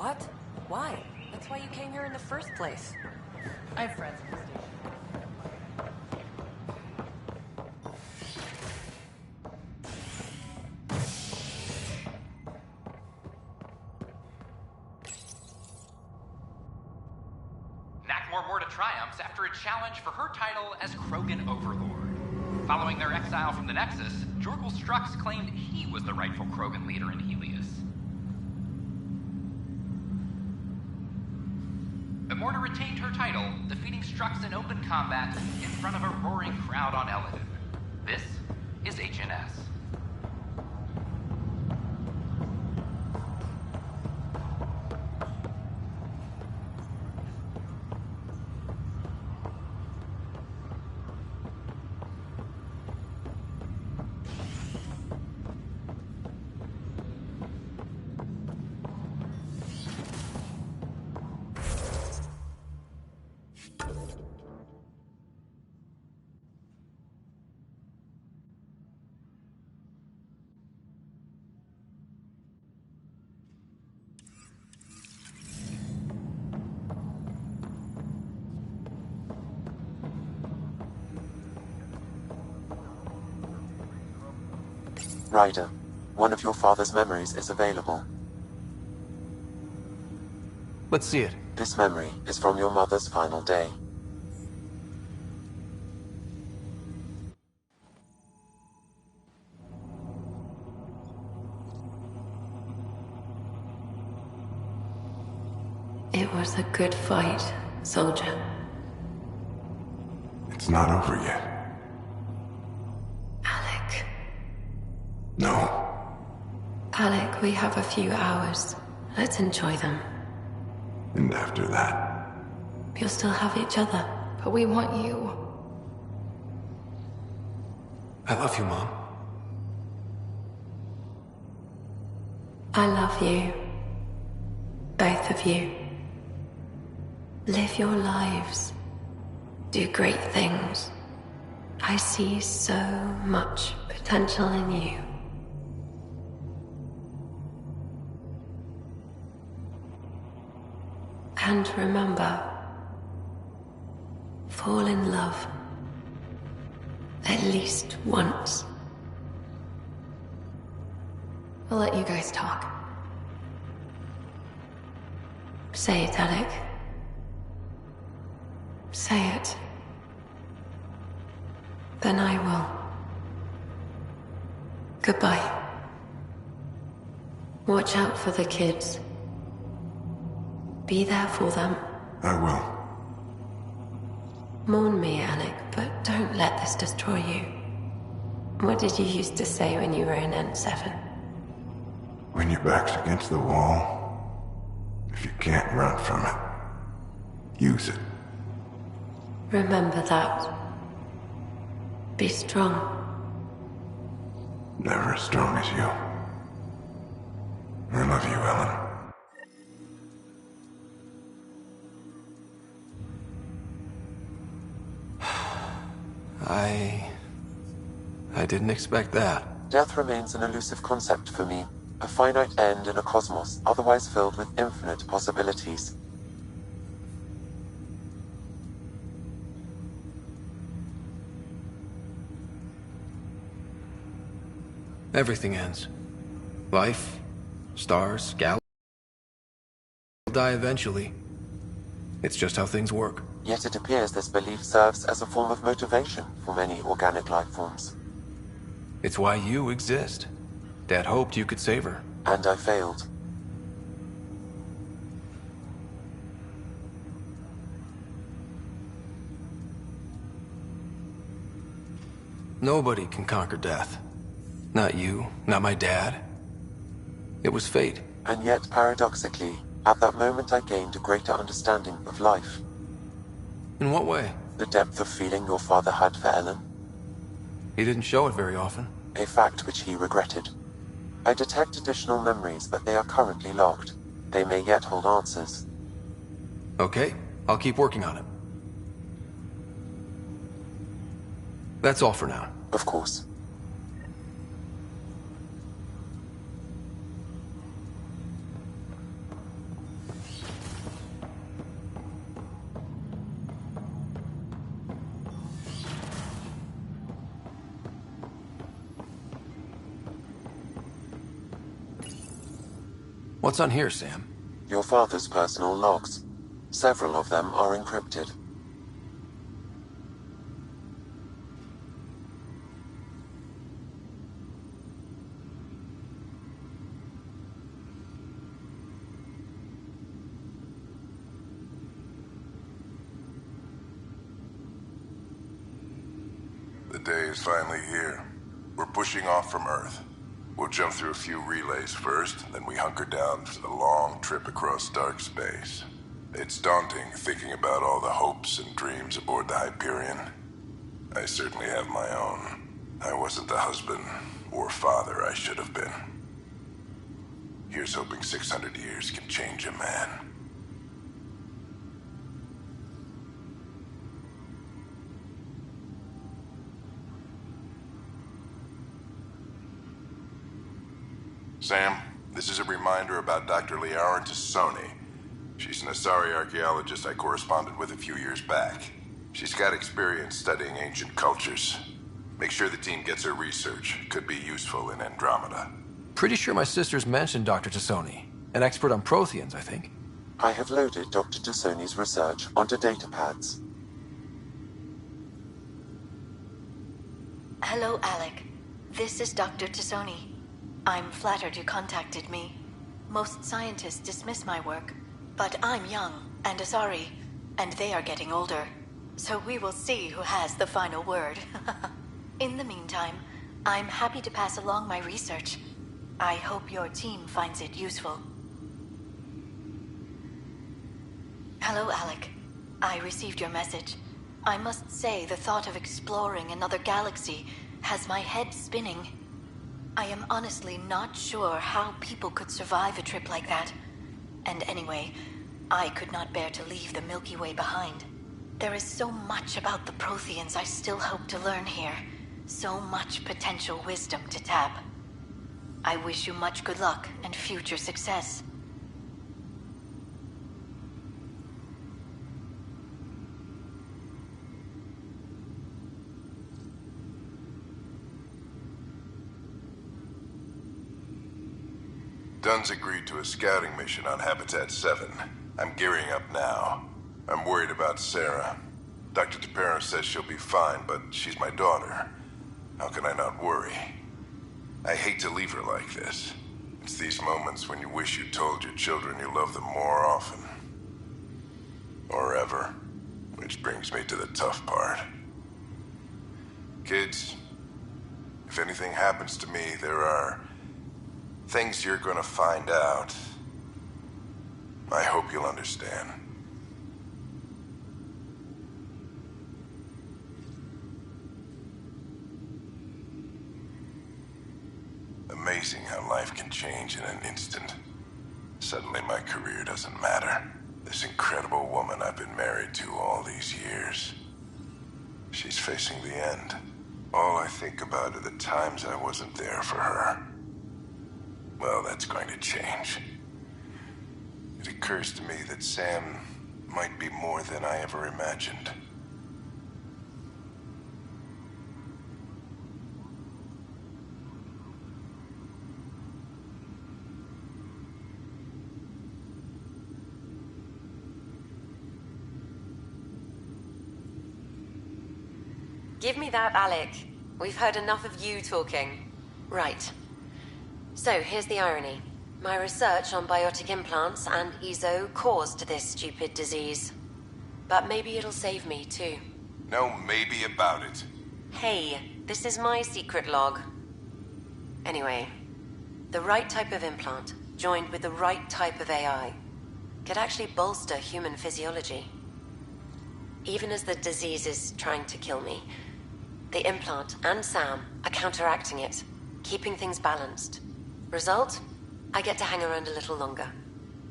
What? Why? That's why you came here in the first place. I have friends in the station. Nackmore more to triumphs after a challenge for her title as Krogan Overlord. Following their exile from the Nexus, Jorgul Strux claimed he was the rightful Krogan leader in Helios. Immorta retained her title, defeating Strux in open combat in front of a roaring crowd on Eladon. This is HNS. Ryder, one of your father's memories is available. Let's see it. This memory is from your mother's final day. It was a good fight, soldier. It's not over yet. Alec. No. Alec, we have a few hours. Let's enjoy them. And after that? You'll still have each other, but we want you. I love you, Mom. I love you. Both of you. Live your lives. Do great things. I see so much potential in you. And remember, fall in love. At least once. I'll let you guys talk. Say it, Alec. Say it. Then I will. Goodbye. Watch out for the kids. Be there for them. I will. Mourn me, Alec, but don't let this destroy you. What did you used to say when you were in N7? When your back's against the wall, if you can't run from it, use it. Remember that. Be strong. Never as strong as you. I love you, Ellen. I didn't expect that. Death remains an elusive concept for me. A finite end in a cosmos otherwise filled with infinite possibilities. Everything ends. Life, stars, galaxies will die eventually. It's just how things work. Yet it appears this belief serves as a form of motivation for many organic life forms. It's why you exist. Dad hoped you could save her. And I failed. Nobody can conquer death. Not you, not my dad. It was fate. And yet, paradoxically, at that moment I gained a greater understanding of life. In what way? The depth of feeling your father had for Ellen. He didn't show it very often. A fact which he regretted. I detect additional memories, but they are currently locked. They may yet hold answers. Okay, I'll keep working on it. That's all for now. Of course. What's on here, Sam? Your father's personal logs. Several of them are encrypted. The day is finally here. We're pushing off from Earth. We'll jump through a few relays first, then we hunker down for the long trip across dark space. It's daunting thinking about all the hopes and dreams aboard the Hyperion. I certainly have my own. I wasn't the husband or father I should have been. Here's hoping 600 years can change a man. Sam, this is a reminder about Dr. Liara Tassoni. She's an Asari archaeologist I corresponded with a few years back. She's got experience studying ancient cultures. Make sure the team gets her research. Could be useful in Andromeda. Pretty sure my sister's mentioned Dr. Tassoni. An expert on Protheans, I think. I have loaded Dr. Tassoni's research onto datapads. Hello, Alec. This is Dr. Tassoni. I'm flattered you contacted me. Most scientists dismiss my work, but I'm young and Asari, and they are getting older. So we will see who has the final word. In the meantime, I'm happy to pass along my research. I hope your team finds it useful. Hello, Alec. I received your message. I must say the thought of exploring another galaxy has my head spinning. I am honestly not sure how people could survive a trip like that. And anyway, I could not bear to leave the Milky Way behind. There is so much about the Protheans I still hope to learn here. So much potential wisdom to tap. I wish you much good luck and future success. Dunn's agreed to a scouting mission on Habitat 7. I'm gearing up now. I'm worried about Sarah. Dr. Tapero says she'll be fine, but she's my daughter. How can I not worry? I hate to leave her like this. It's these moments when you wish you told your children you love them more often. Or ever. Which brings me to the tough part. Kids, if anything happens to me, there are things you're gonna find out. I hope you'll understand. Amazing how life can change in an instant. Suddenly my career doesn't matter. This incredible woman I've been married to all these years. She's facing the end. All I think about are the times I wasn't there for her. Well, that's going to change. It occurs to me that Sam might be more than I ever imagined. Give me that, Alec. We've heard enough of you talking. Right. So, here's the irony. My research on biotic implants and EZO caused this stupid disease. But maybe it'll save me, too. No maybe about it. Hey, this is my secret log. Anyway, the right type of implant, joined with the right type of AI, could actually bolster human physiology. Even as the disease is trying to kill me, the implant and Sam are counteracting it, keeping things balanced. Result? I get to hang around a little longer.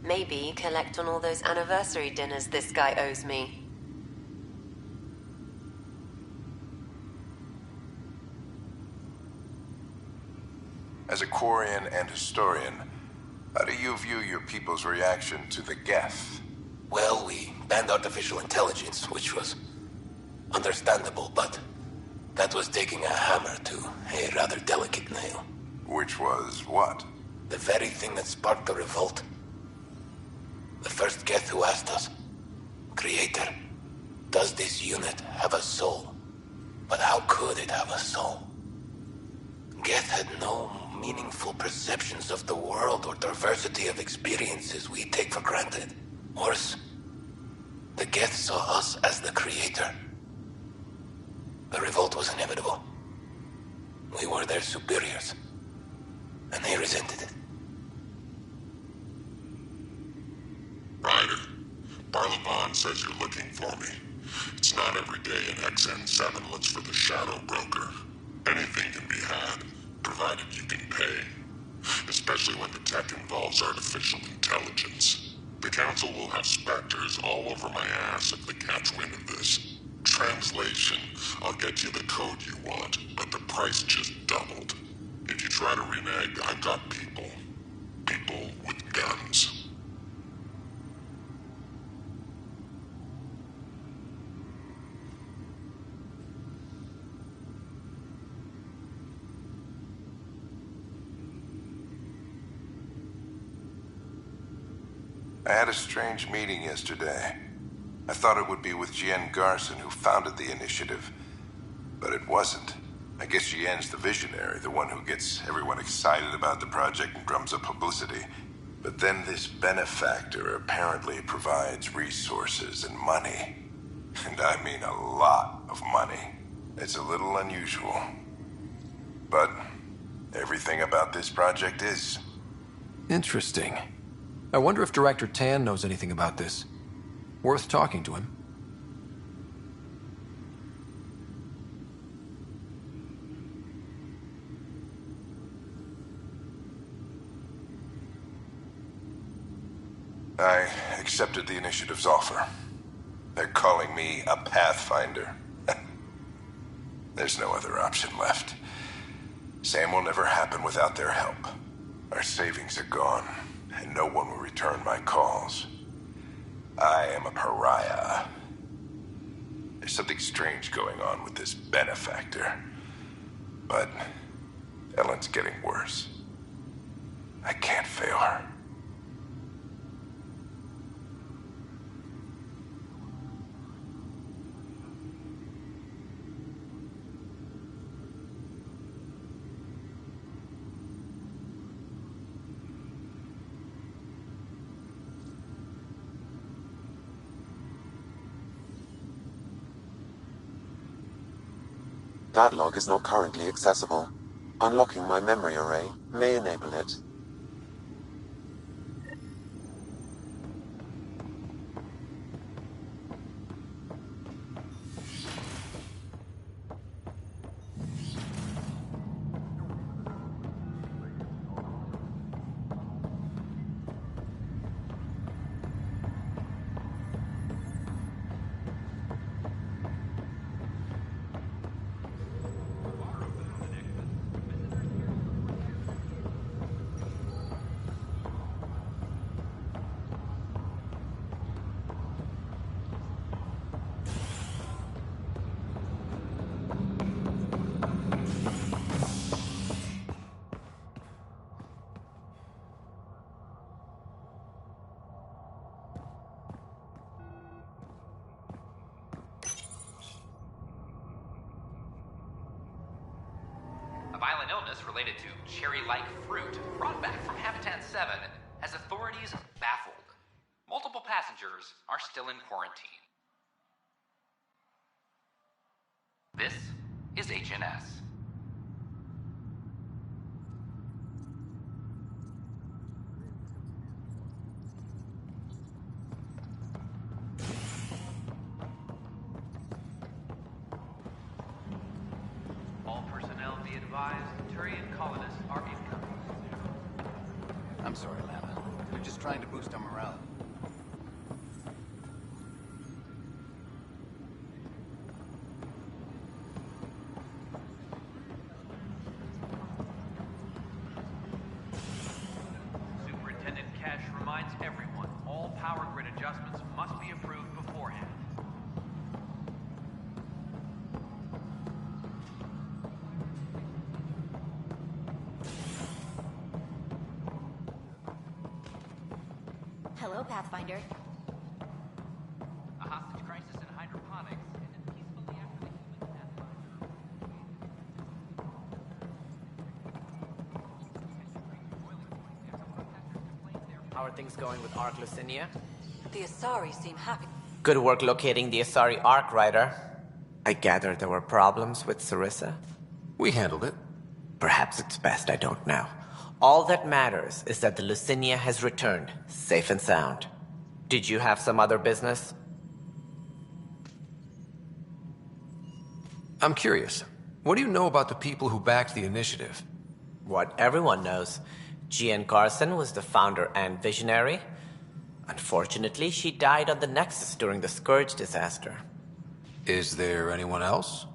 Maybe collect on all those anniversary dinners this guy owes me. As a Quarian and historian, how do you view your people's reaction to the Geth? Well, we banned artificial intelligence, which was understandable, but that was taking a hammer to a rather delicate nail. Which was what? The very thing that sparked the revolt. The first Geth who asked us, Creator, does this unit have a soul? But how could it have a soul? Geth had no meaningful perceptions of the world or diversity of experiences we take for granted. Worse, the Geth saw us as the Creator. The revolt was inevitable. We were their superiors, and they resented it. Ryder, Barlavon says you're looking for me. It's not every day an XN7 looks for the Shadow Broker. Anything can be had, provided you can pay. Especially when the tech involves artificial intelligence. The Council will have specters all over my ass if they catch wind of this. Translation, I'll get you the code you want, but the price just doubled. If you try to renege, I've got people. People with guns. I had a strange meeting yesterday. I thought it would be with Jien Garson, who founded the initiative. But it wasn't. I guess Jien's the visionary, the one who gets everyone excited about the project and drums up publicity. But then this benefactor apparently provides resources and money. And I mean a lot of money. It's a little unusual. But everything about this project is. Interesting. I wonder if Director Tan knows anything about this. Worth talking to him. I accepted the initiative's offer. They're calling me a Pathfinder. There's no other option left. Sam will never happen without their help. Our savings are gone, and no one will return my calls. I am a pariah. There's something strange going on with this benefactor. But Ellen's getting worse. I can't fail her. That log is not currently accessible. Unlocking my memory array may enable it. A violent illness related to cherry-like fruit brought back from Habitat 7 has authorities baffled. Multiple passengers are still in quarantine. This is HNS. All personnel be advised, Turian colonists are incoming. I'm sorry, Lana. We're just trying to boost our morale. Superintendent Cash reminds everyone, all power grid adjustments must be approved beforehand. Pathfinder. A hostage crisis in hydroponics ended peacefully after the human How are things going with Ark Lucinia? The Asari seem happy. Good work locating the Asari Ark, Ryder. I gather there were problems with Sarissa? We handled it. Perhaps it's best I don't know. All that matters is that the Lucinia has returned, safe and sound. Did you have some other business? I'm curious. What do you know about the people who backed the initiative? What everyone knows. Gian Carson was the founder and visionary. Unfortunately, she died on the Nexus during the Scourge disaster. Is there anyone else?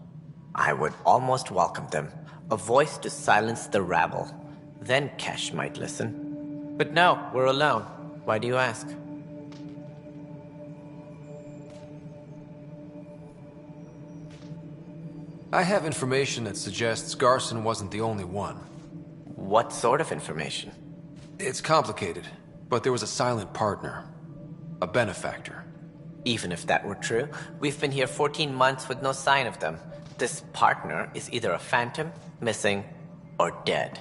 I would almost welcome them. A voice to silence the rabble. Then Kesh might listen. But no, we're alone. Why do you ask? I have information that suggests Garson wasn't the only one. What sort of information? It's complicated, but there was a silent partner. A benefactor. Even if that were true, we've been here 14 months with no sign of them. This partner is either a phantom, missing, or dead.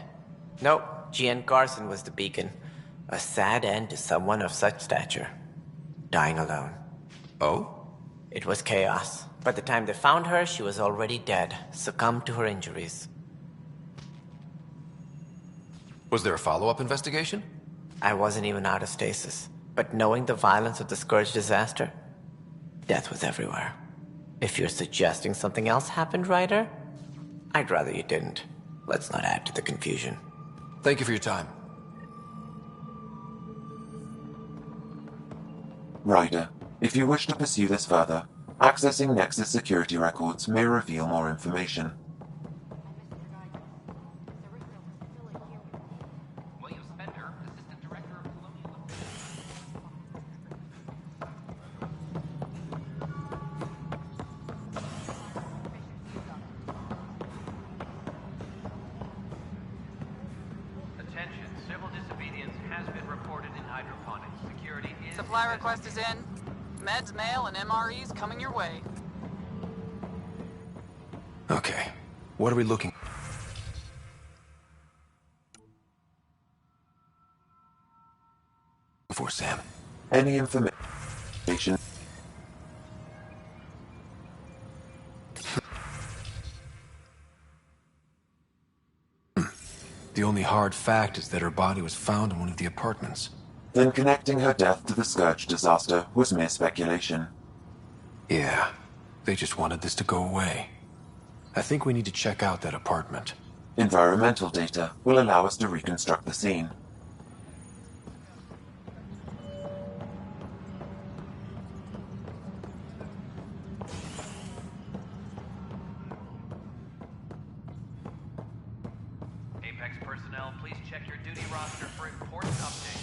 Nope, Gian Garson was the beacon. A sad end to someone of such stature. Dying alone. Oh? It was chaos. By the time they found her, she was already dead, succumbed to her injuries. Was there a follow-up investigation? I wasn't even out of stasis. But knowing the violence of the Scourge disaster, death was everywhere. If you're suggesting something else happened, Ryder, I'd rather you didn't. Let's not add to the confusion. Thank you for your time. Ryder, if you wish to pursue this further, accessing Nexus security records may reveal more information. Attention, civil disobedience has been reported in hydroponics. Security is... Supply request is in. Meds, mail, and MREs coming your way. Okay. What are we looking for, Sam? Any information? The only hard fact is that her body was found in one of the apartments. Then connecting her death to the Scourge disaster was mere speculation. Yeah, they just wanted this to go away. I think we need to check out that apartment. Environmental data will allow us to reconstruct the scene. Apex personnel, please check your duty roster for important updates.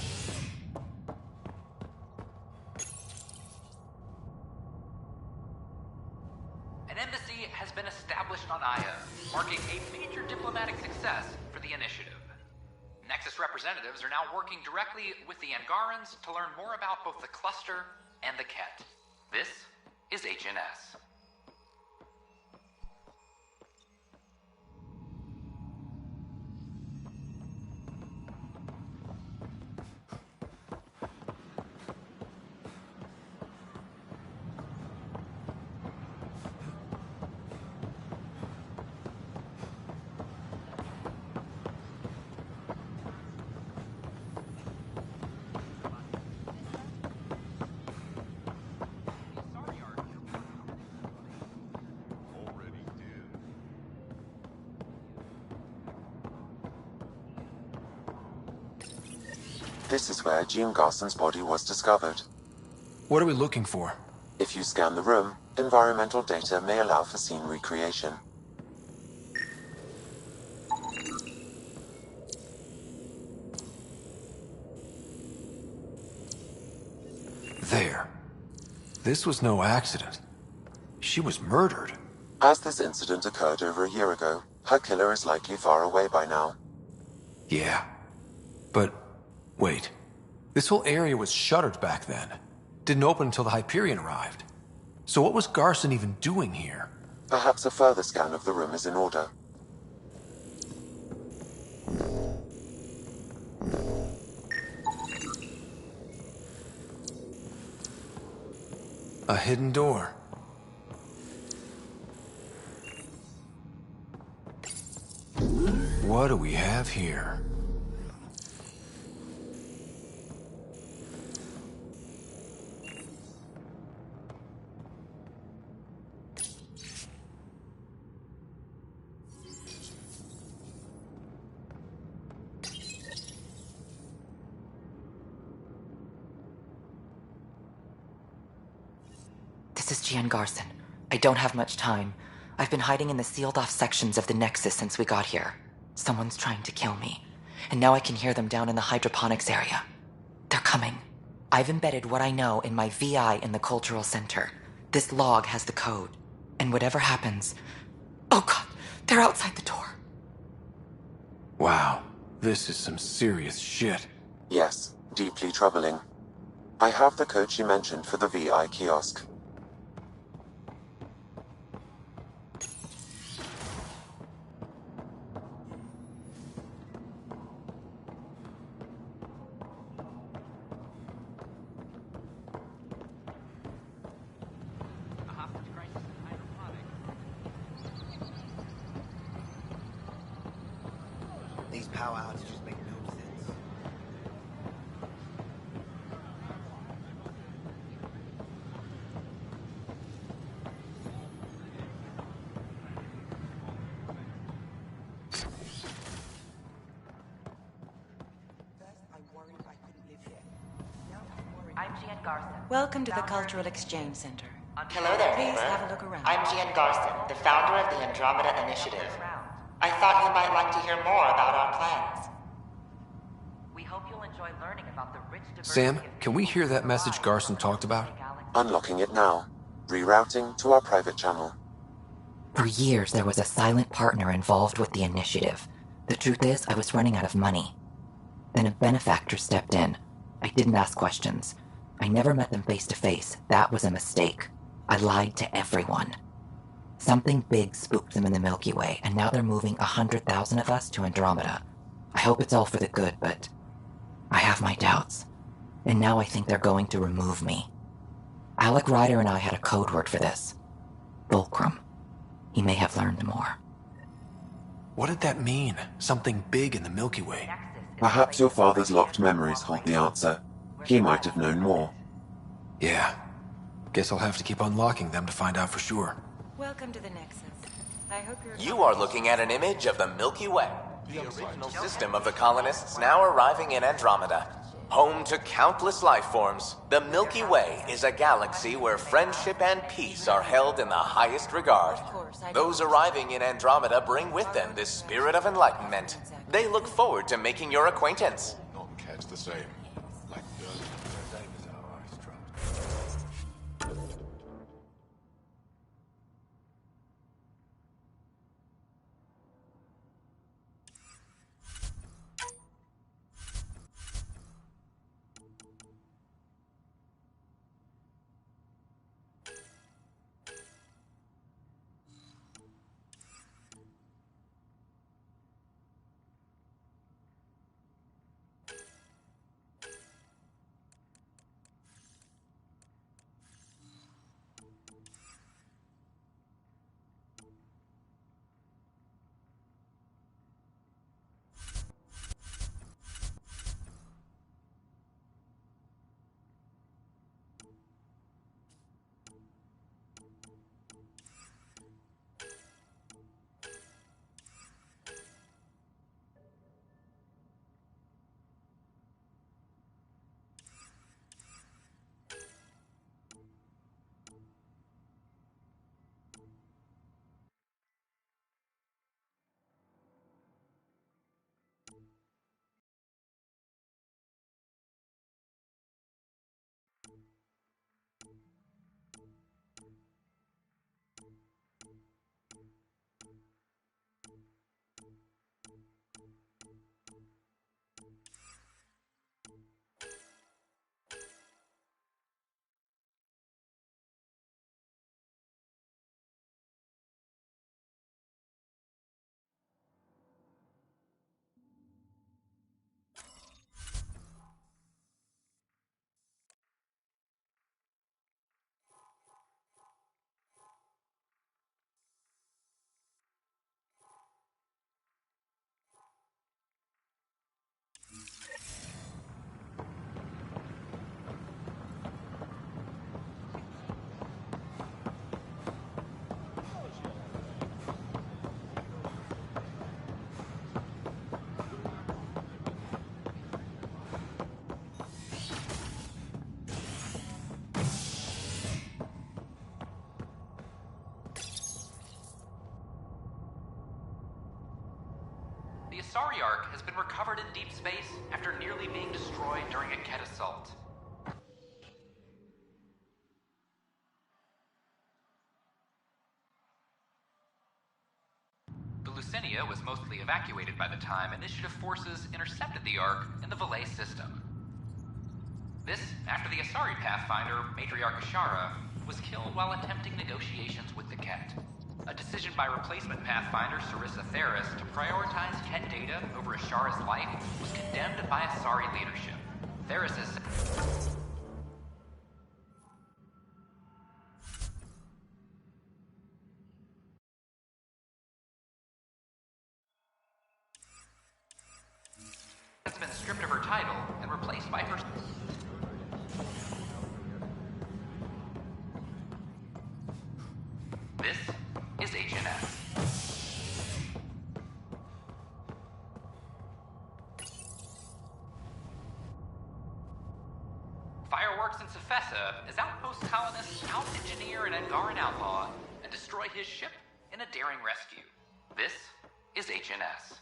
An embassy has been established on Aya, marking a major diplomatic success for the initiative. Nexus representatives are now working directly with the Angarans to learn more about both the cluster and the Ket. This is HNS. This is where Jean Garson's body was discovered. What are we looking for? If you scan the room, environmental data may allow for scene recreation. There. This was no accident. She was murdered. As this incident occurred over a year ago, her killer is likely far away by now. Yeah. But, wait. This whole area was shuttered back then. Didn't open until the Hyperion arrived. So what was Garson even doing here? Perhaps a further scan of the room is in order. A hidden door. What do we have here? This is Gian Garson. I don't have much time. I've been hiding in the sealed-off sections of the Nexus since we got here. Someone's trying to kill me. And now I can hear them down in the hydroponics area. They're coming. I've embedded what I know in my VI in the Cultural Center. This log has the code. And whatever happens... Oh god, they're outside the door. Wow, this is some serious shit. Yes, deeply troubling. I have the code she mentioned for the VI kiosk. These power outages make no sense. I'm Gian Garson. Welcome to the Cultural Exchange Center. Hello there, Please neighbor. have a look around. I'm Gian Garson, the founder of the Andromeda Initiative. I thought you might like to hear more about our plans. We hope you'll enjoy learning about the rich diversity Sam, can we hear that message Garson talked about? Unlocking it now. Rerouting to our private channel. For years, there was a silent partner involved with the initiative. The truth is, I was running out of money. Then a benefactor stepped in. I didn't ask questions. I never met them face to face. That was a mistake. I lied to everyone. Something big spooked them in the Milky Way, and now they're moving 100,000 of us to Andromeda. I hope it's all for the good, but I have my doubts. And now I think they're going to remove me. Alec Ryder and I had a code word for this. Fulcrum. He may have learned more. What did that mean? Something big in the Milky Way? Perhaps your father's locked memories hold the answer. He might have known more. Yeah. Guess I'll have to keep unlocking them to find out for sure. Welcome to the Nexus. I hope you're... You are looking at an image of the Milky Way, the original system of the colonists now arriving in Andromeda. Home to countless life forms, the Milky Way is a galaxy where friendship and peace are held in the highest regard. Those arriving in Andromeda bring with them this spirit of enlightenment. They look forward to making your acquaintance. Not catch the same. Like Asari Ark has been recovered in deep space after nearly being destroyed during a Ket assault. The Lucinia was mostly evacuated by the time Initiative forces intercepted the Ark in the Valet system. This, after the Asari Pathfinder, Matriarch Ashara, was killed while attempting negotiations with the Ket. A decision by replacement Pathfinder Sarissa Theris to prioritize Ket data over Ashara's life was condemned by Asari leadership. Theris is... has been stripped of her title and replaced by her... This is HNS. Fireworks in Cephessa as outpost colonists out-engineer an Angaran outlaw and destroy his ship in a daring rescue. This is HNS.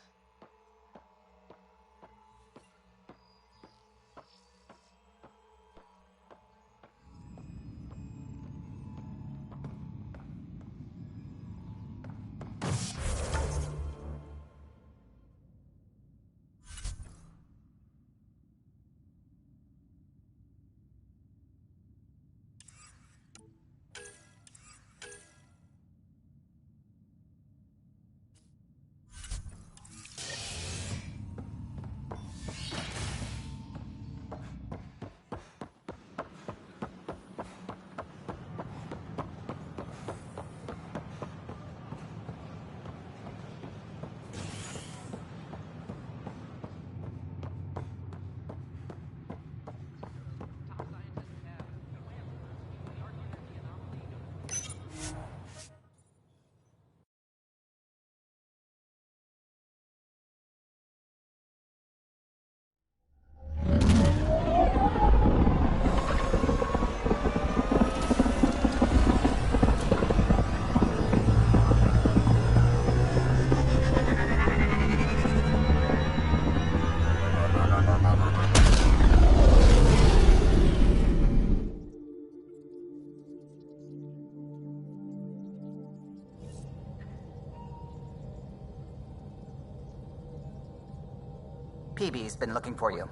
PB's been looking for you.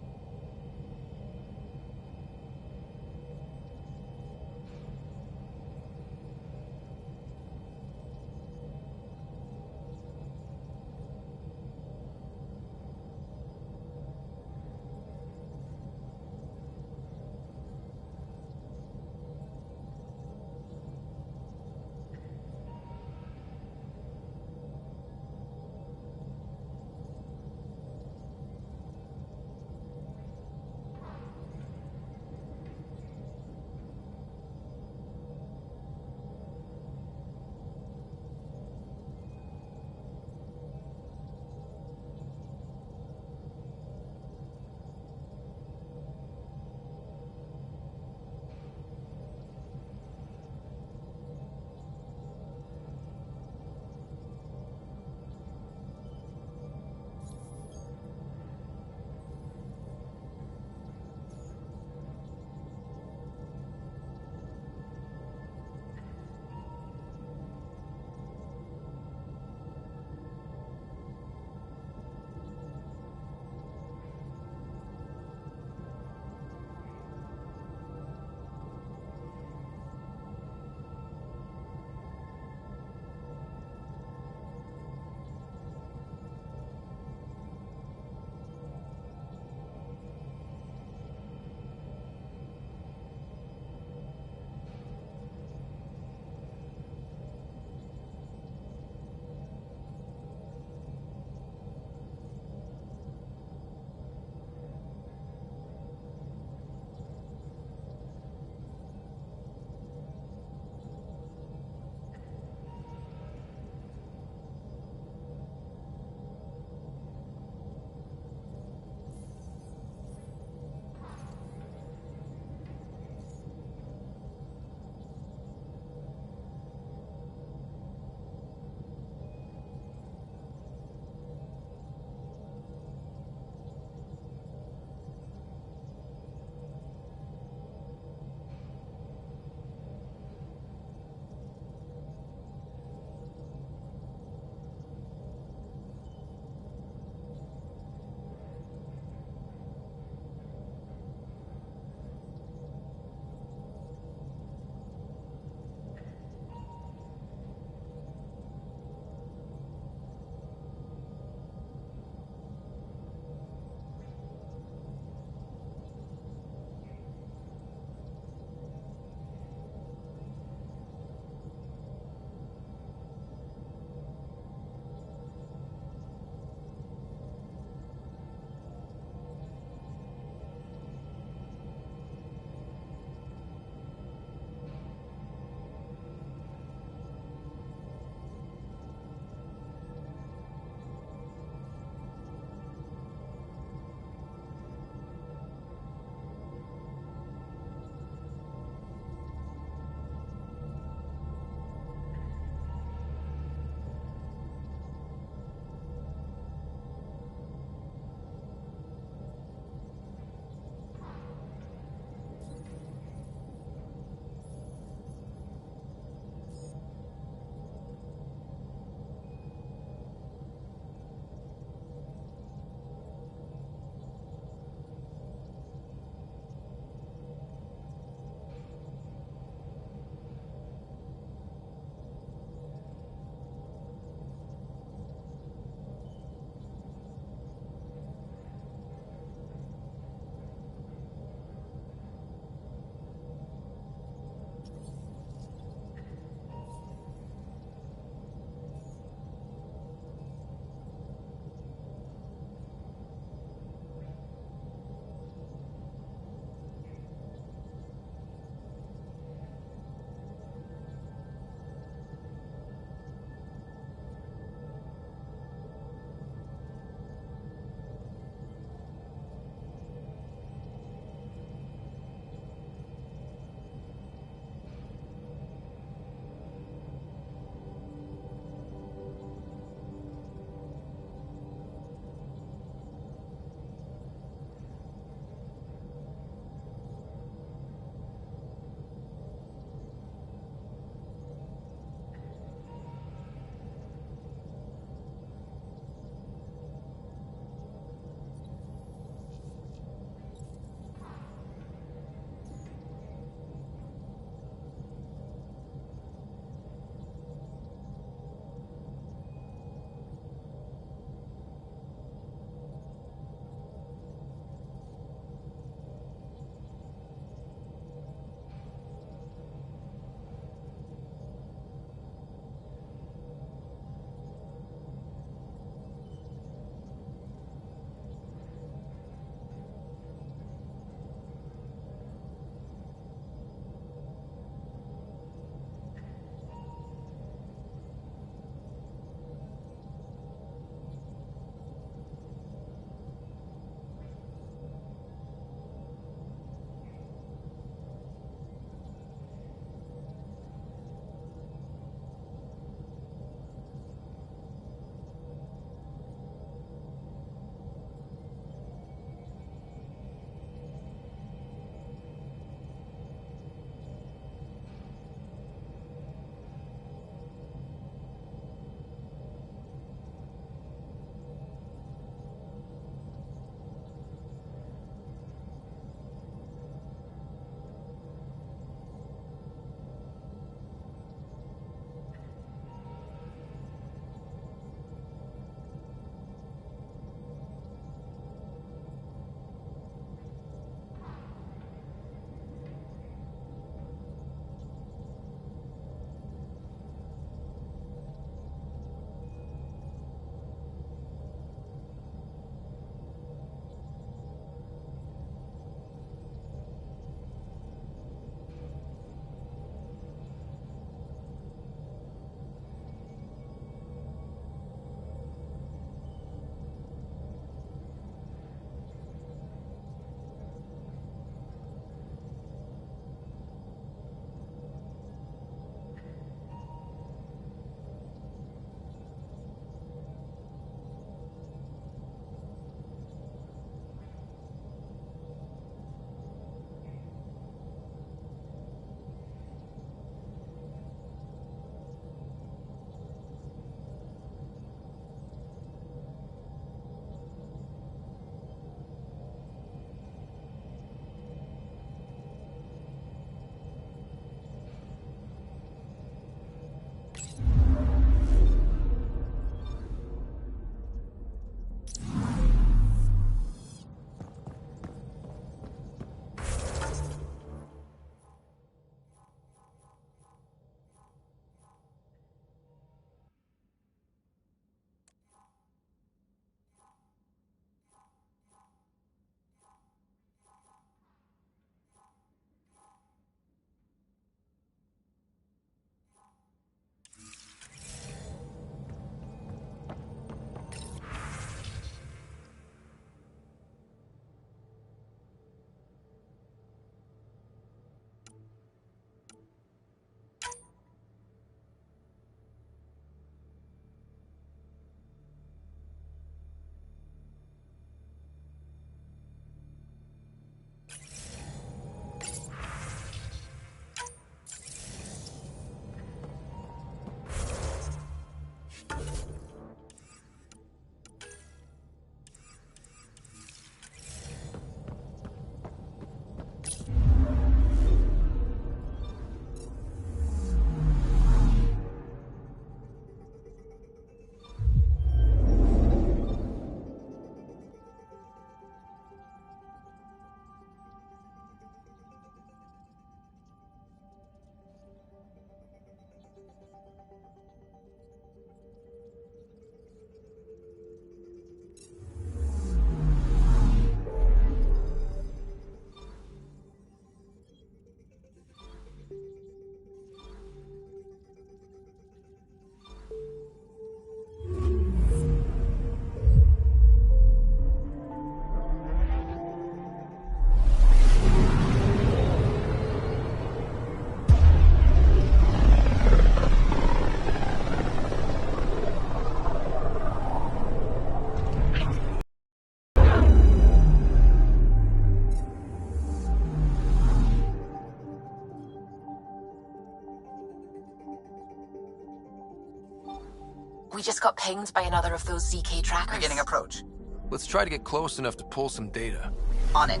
We just got pinged by another of those ZK trackers. Beginning approach. Let's try to get close enough to pull some data. On it.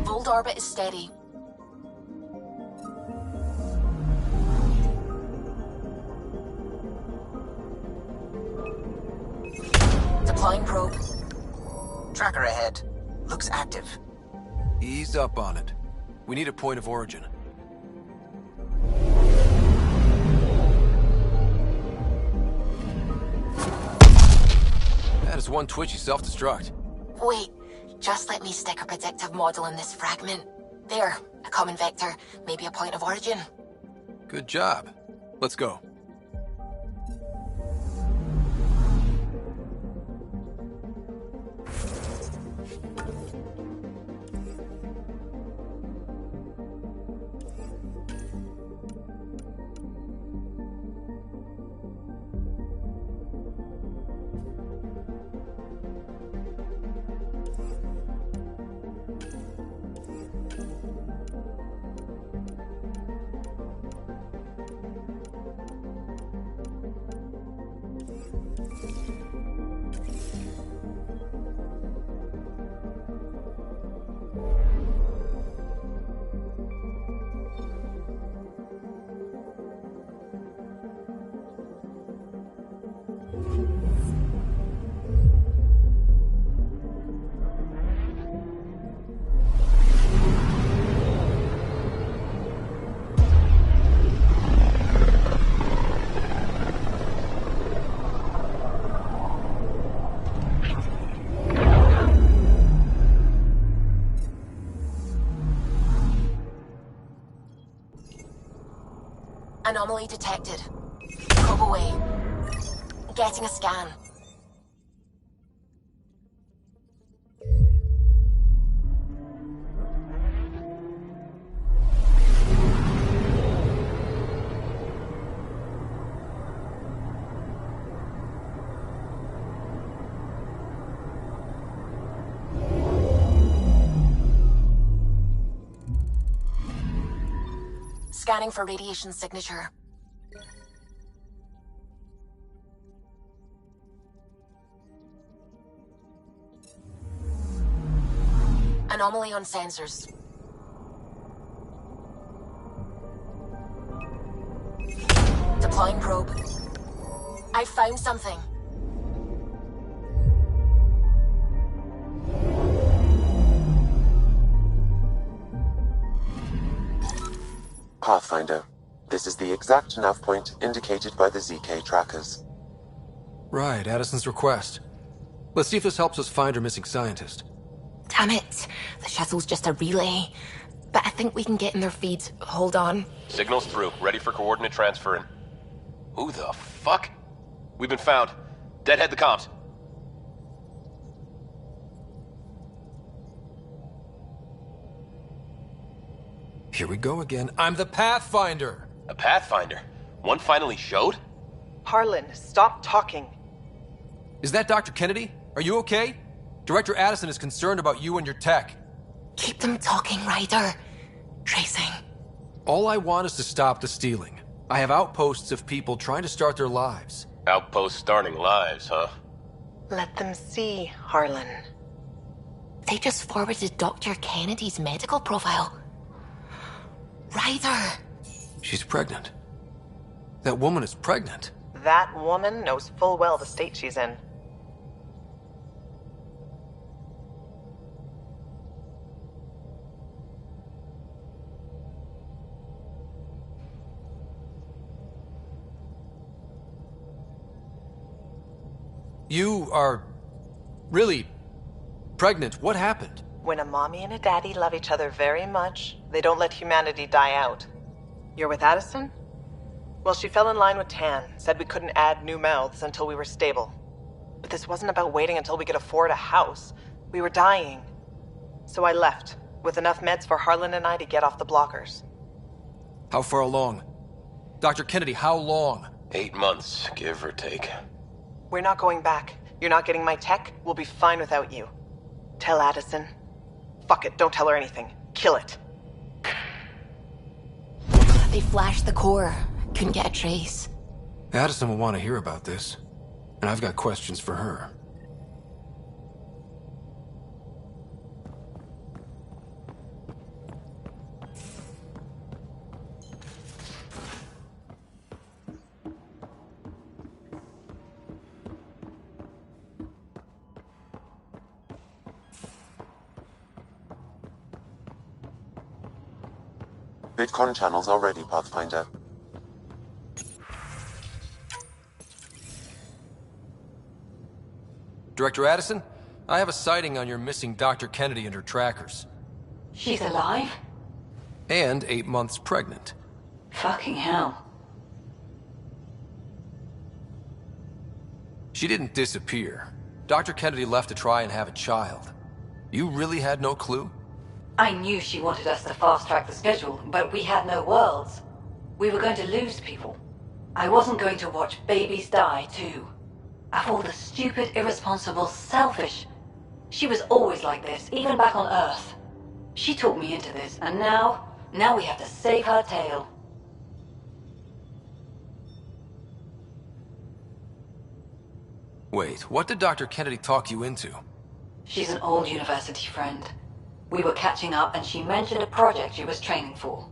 Volt orbit is steady. Deploying probe. Tracker ahead. Looks active. Ease up on it. We need a point of origin. That is one twitchy self-destruct. Wait, just let me stick a predictive model in this fragment. There, a common vector, maybe a point of origin. Good job. Let's go. Anomaly detected. Probe away. Getting a scan. Scanning for radiation signature. Anomaly on sensors. Deploying probe. I found something. Pathfinder. This is the exact nav point indicated by the ZK trackers. Right, Addison's request. Let's see if this helps us find her missing scientist. Damn it. The shuttle's just a relay. But I think we can get in their feeds. Hold on. Signal's through. Ready for coordinate transferring. Who the fuck? We've been found. Deadhead the comms. Here we go again. I'm the Pathfinder! A Pathfinder? One finally showed? Harlan, stop talking. Is that Dr. Kennedy? Are you okay? Director Addison is concerned about you and your tech. Keep them talking, Ryder. Tracing. All I want is to stop the stealing. I have outposts of people trying to start their lives. Outposts starting lives, huh? Let them see, Harlan. They just forwarded Dr. Kennedy's medical profile. Ryder! She's pregnant. That woman is pregnant. That woman knows full well the state she's in. You are really pregnant. What happened? When a mommy and a daddy love each other very much, they don't let humanity die out. You're with Addison? Well, she fell in line with Tan, said we couldn't add new mouths until we were stable. But this wasn't about waiting until we could afford a house. We were dying. So I left, with enough meds for Harlan and I to get off the blockers. How far along? Dr. Kennedy, how long? 8 months, give or take. We're not going back. You're not getting my tech. We'll be fine without you. Tell Addison. Fuck it, don't tell her anything. Kill it. They flashed the core. Couldn't get a trace. Addison will want to hear about this, and I've got questions for her. VidCon channels are ready, Pathfinder. Director Addison, I have a sighting on your missing Dr. Kennedy and her trackers. She's alive? And 8 months pregnant. Fucking hell. She didn't disappear. Dr. Kennedy left to try and have a child. You really had no clue? I knew she wanted us to fast-track the schedule, but we had no worlds. We were going to lose people. I wasn't going to watch babies die, too. Of all the stupid, irresponsible, selfish... She was always like this, even back on Earth. She talked me into this, and now we have to save her tail. Wait, what did Dr. Kennedy talk you into? She's an old university friend. We were catching up, and she mentioned a project she was training for.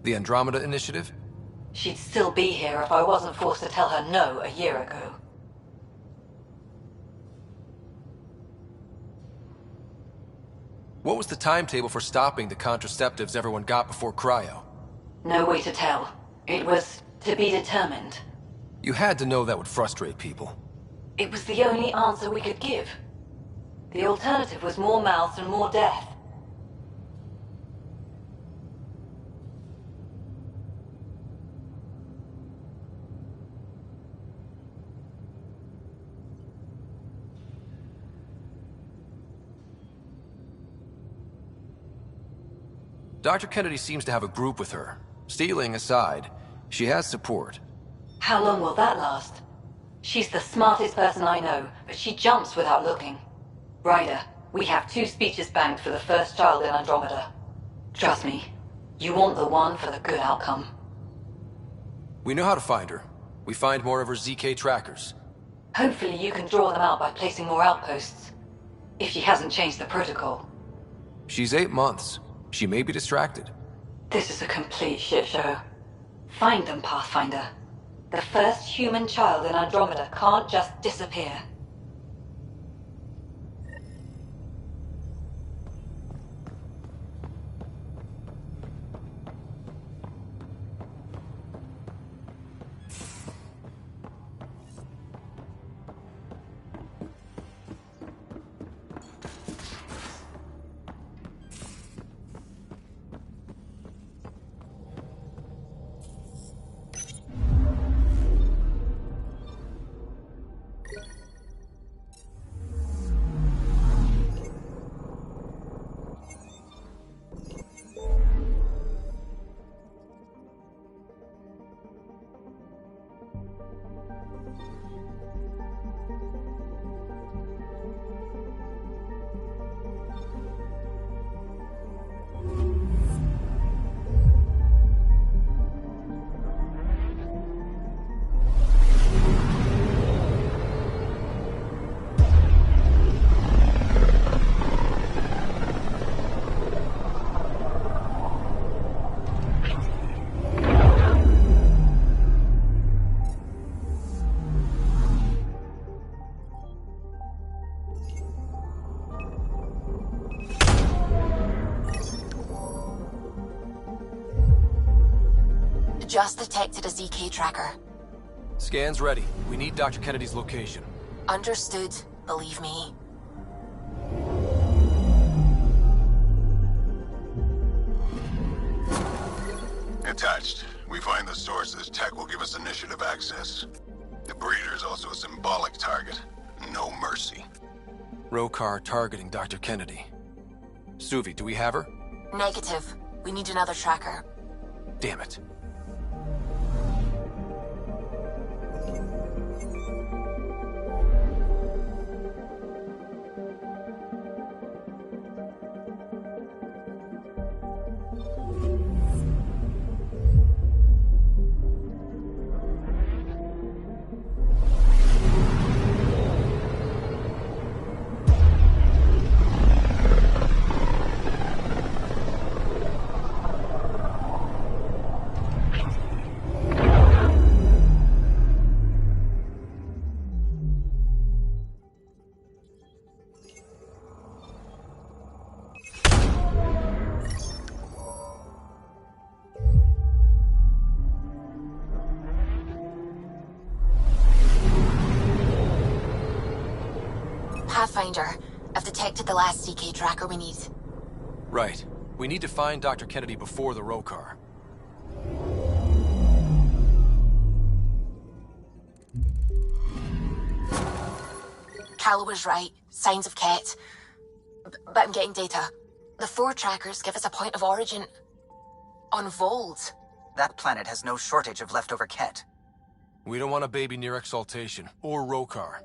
The Andromeda Initiative? She'd still be here if I wasn't forced to tell her no a year ago. What was the timetable for stopping the contraceptives everyone got before cryo? No way to tell. It was to be determined. You had to know that would frustrate people. It was the only answer we could give. The alternative was more mouths and more death. Dr. Kennedy seems to have a group with her. Stealing aside, she has support. How long will that last? She's the smartest person I know, but she jumps without looking. Ryder, we have 2 speeches banked for the first child in Andromeda. Trust me, you want the one for the good outcome. We know how to find her. We find more of her ZK trackers. Hopefully you can draw them out by placing more outposts. If she hasn't changed the protocol. She's 8 months. She may be distracted. This is a complete shit show. Find them, Pathfinder. The first human child in Andromeda can't just disappear. Just detected a ZK tracker. Scan's ready. We need Dr. Kennedy's location. Understood. Believe me. Attached. We find the sources. Tech will give us initiative access. The breeder is also a symbolic target. No mercy. Rokar targeting Dr. Kennedy. Suvi, do we have her? Negative. We need another tracker. Damn it. Pathfinder. I've detected the last CK tracker we need. Right. We need to find Dr. Kennedy before the Rokar. Calla was right. Signs of Ket. But I'm getting data. The 4 trackers give us a point of origin on Vold. That planet has no shortage of leftover Ket. We don't want a baby near Exaltation, or Rokar.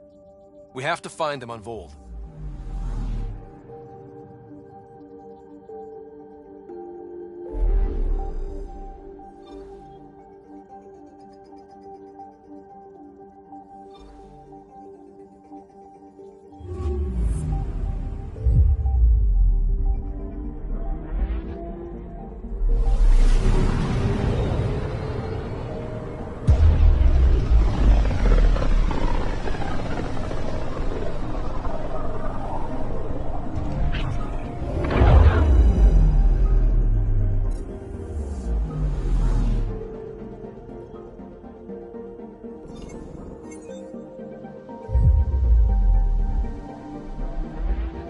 We have to find them on Vold.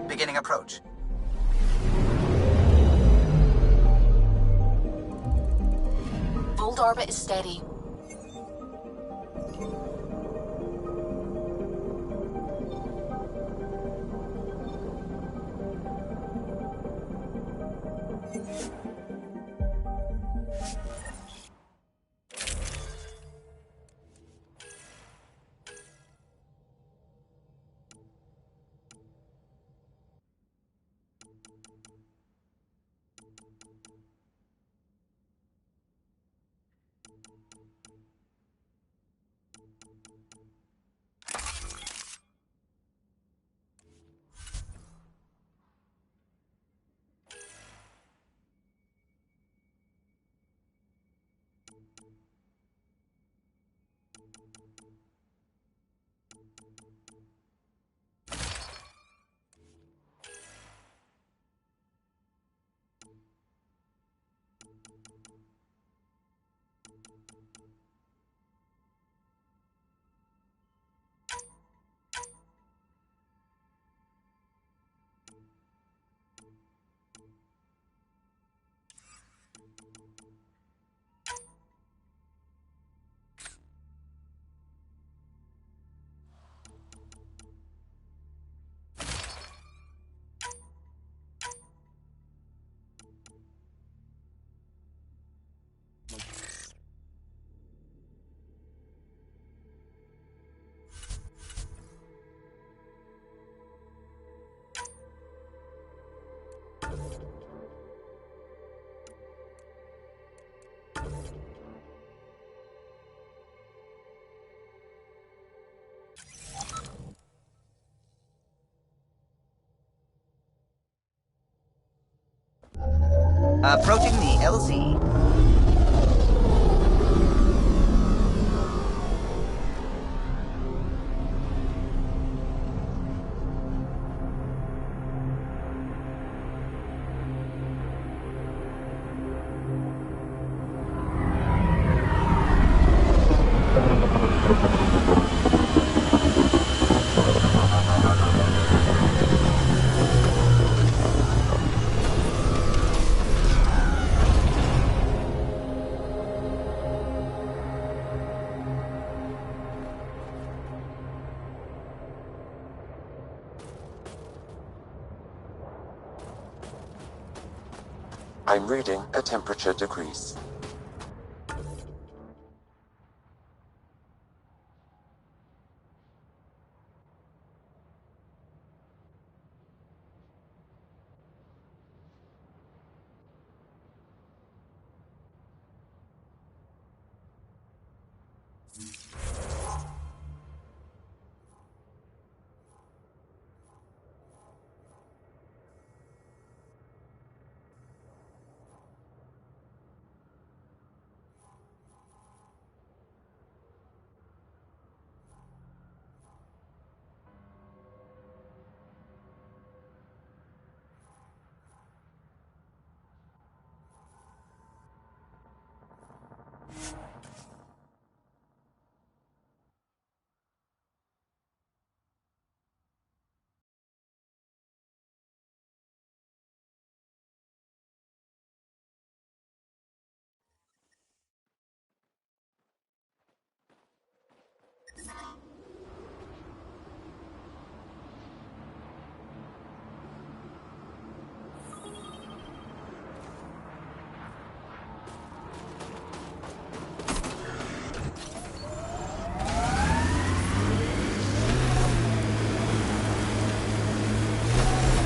Beginning approach. Vold orbit is steady. Approaching the LZ. I'm reading a temperature decrease.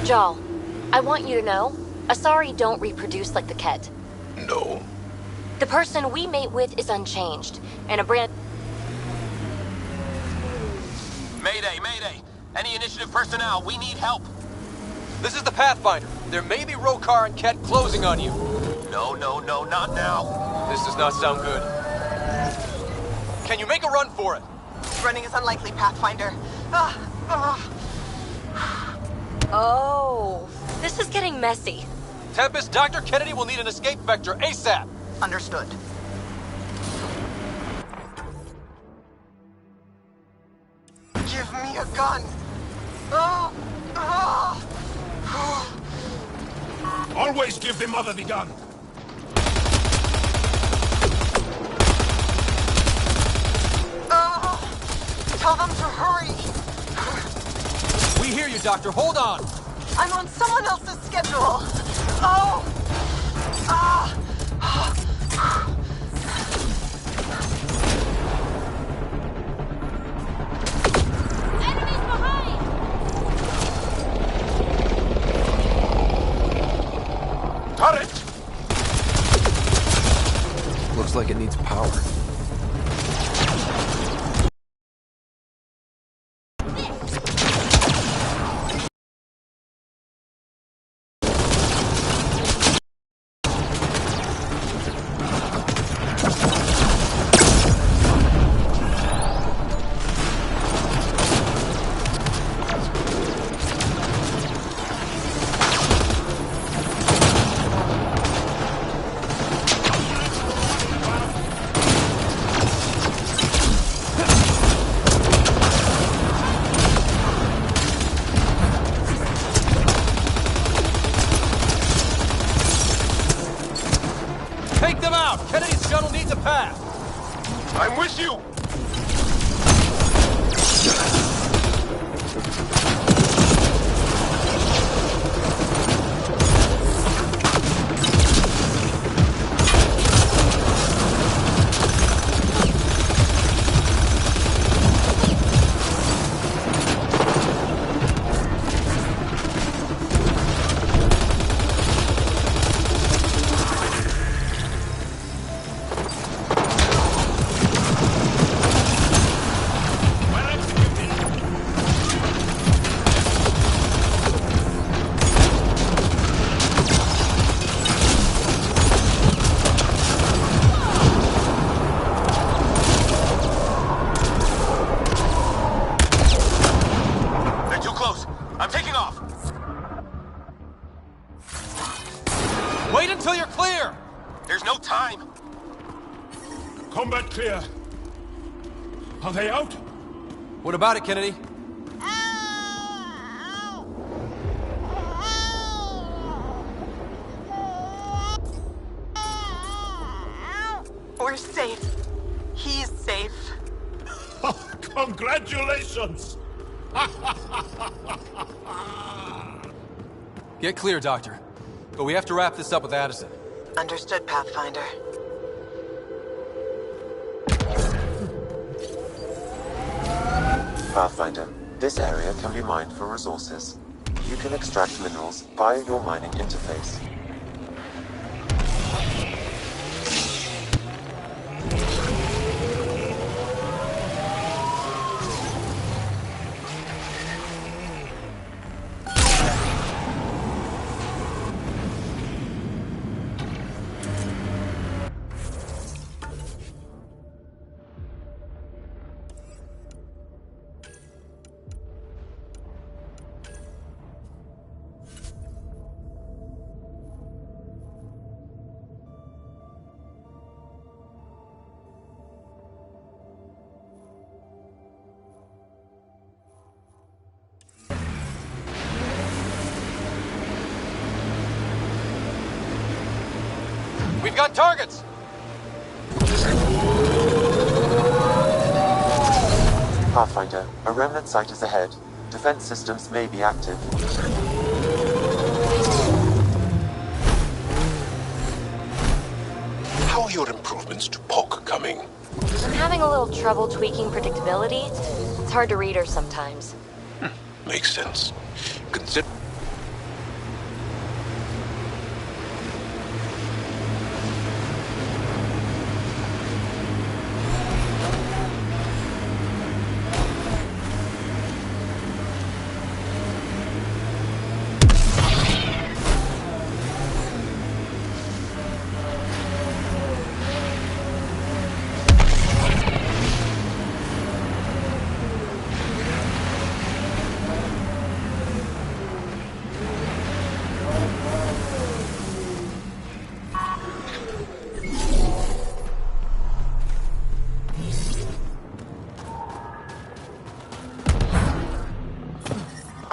Jal, I want you to know, Asari don't reproduce like the Ket. No? The person we mate with is unchanged, and a brand... Mayday, mayday! Any initiative personnel, we need help! This is the Pathfinder. There may be Rokar and Ket closing on you. No, not now. This does not sound good. Can you make a run for it? Running is unlikely, Pathfinder. Oh, this is getting messy. Tempest, Dr. Kennedy will need an escape vector ASAP. Understood. Give me a gun. Always give the mother the gun. Tell them to hurry. We hear you, Doctor. Hold on. I'm on someone else's schedule. Enemies behind! Turret! Looks like it needs power. Take them out! Kennedy's shuttle needs a path! I'm with you! Wait until you're clear! There's no time! Combat clear. Are they out? What about it, Kennedy? We're safe. He's safe. Congratulations! Get clear, Doctor. But we have to wrap this up with Addison. Understood, Pathfinder. Pathfinder, this area can be mined for resources. You can extract minerals via your mining interface. We've got targets! Pathfinder, a remnant site is ahead. Defense systems may be active. How are your improvements to POC coming? I'm having a little trouble tweaking predictability. It's hard to read her sometimes. Makes sense. Consider...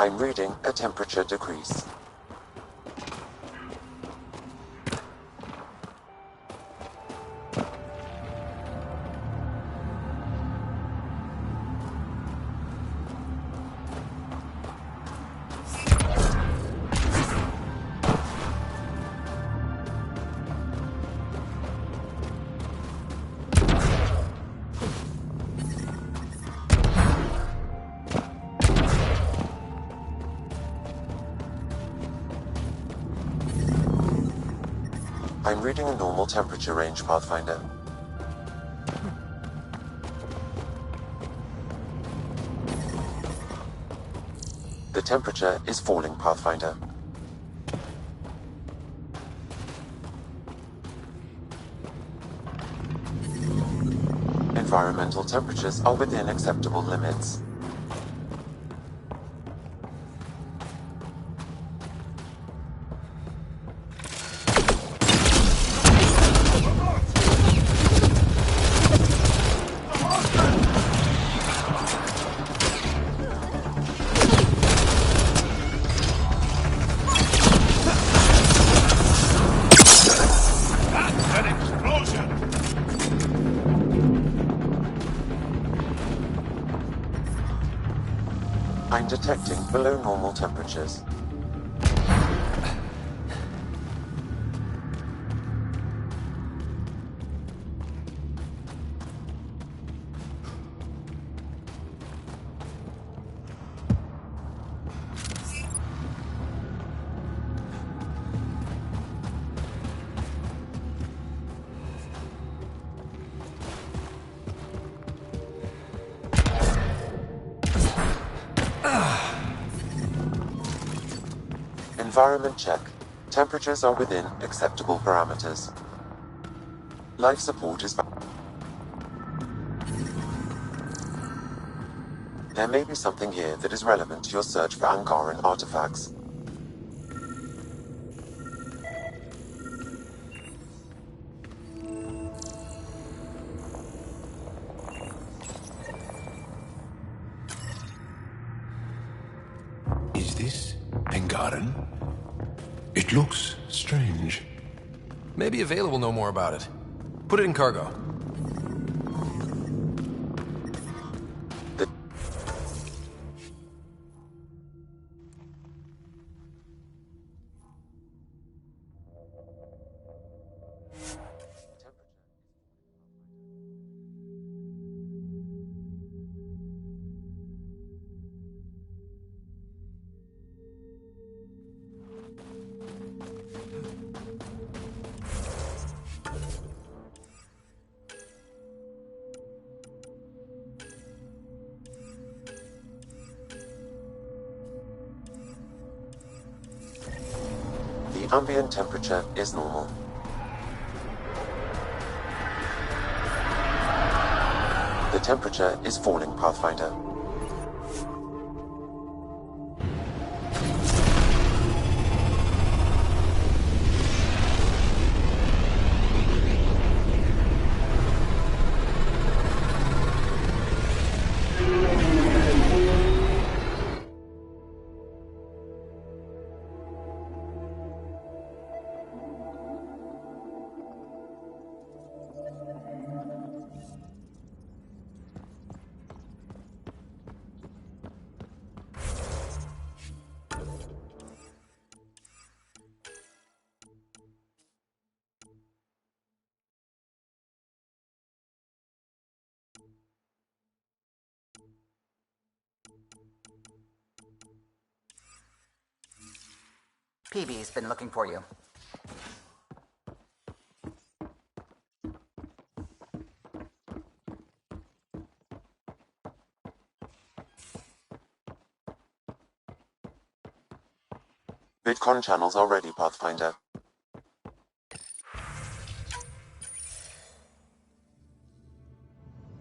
I'm reading a temperature decrease. I'm reading a normal temperature range, Pathfinder. The temperature is falling, Pathfinder. Environmental temperatures are within acceptable limits. I'm detecting below normal temperatures. Environment check. Temperatures are within acceptable parameters. Life support is... There may be something here that is relevant to your search for Angaran artifacts. Is this Angaran? It looks strange. Maybe Available will know more about it. Put it in cargo. The ambient temperature is normal. The temperature is falling, Pathfinder. PB's been looking for you. Bitcoin channels are ready, Pathfinder.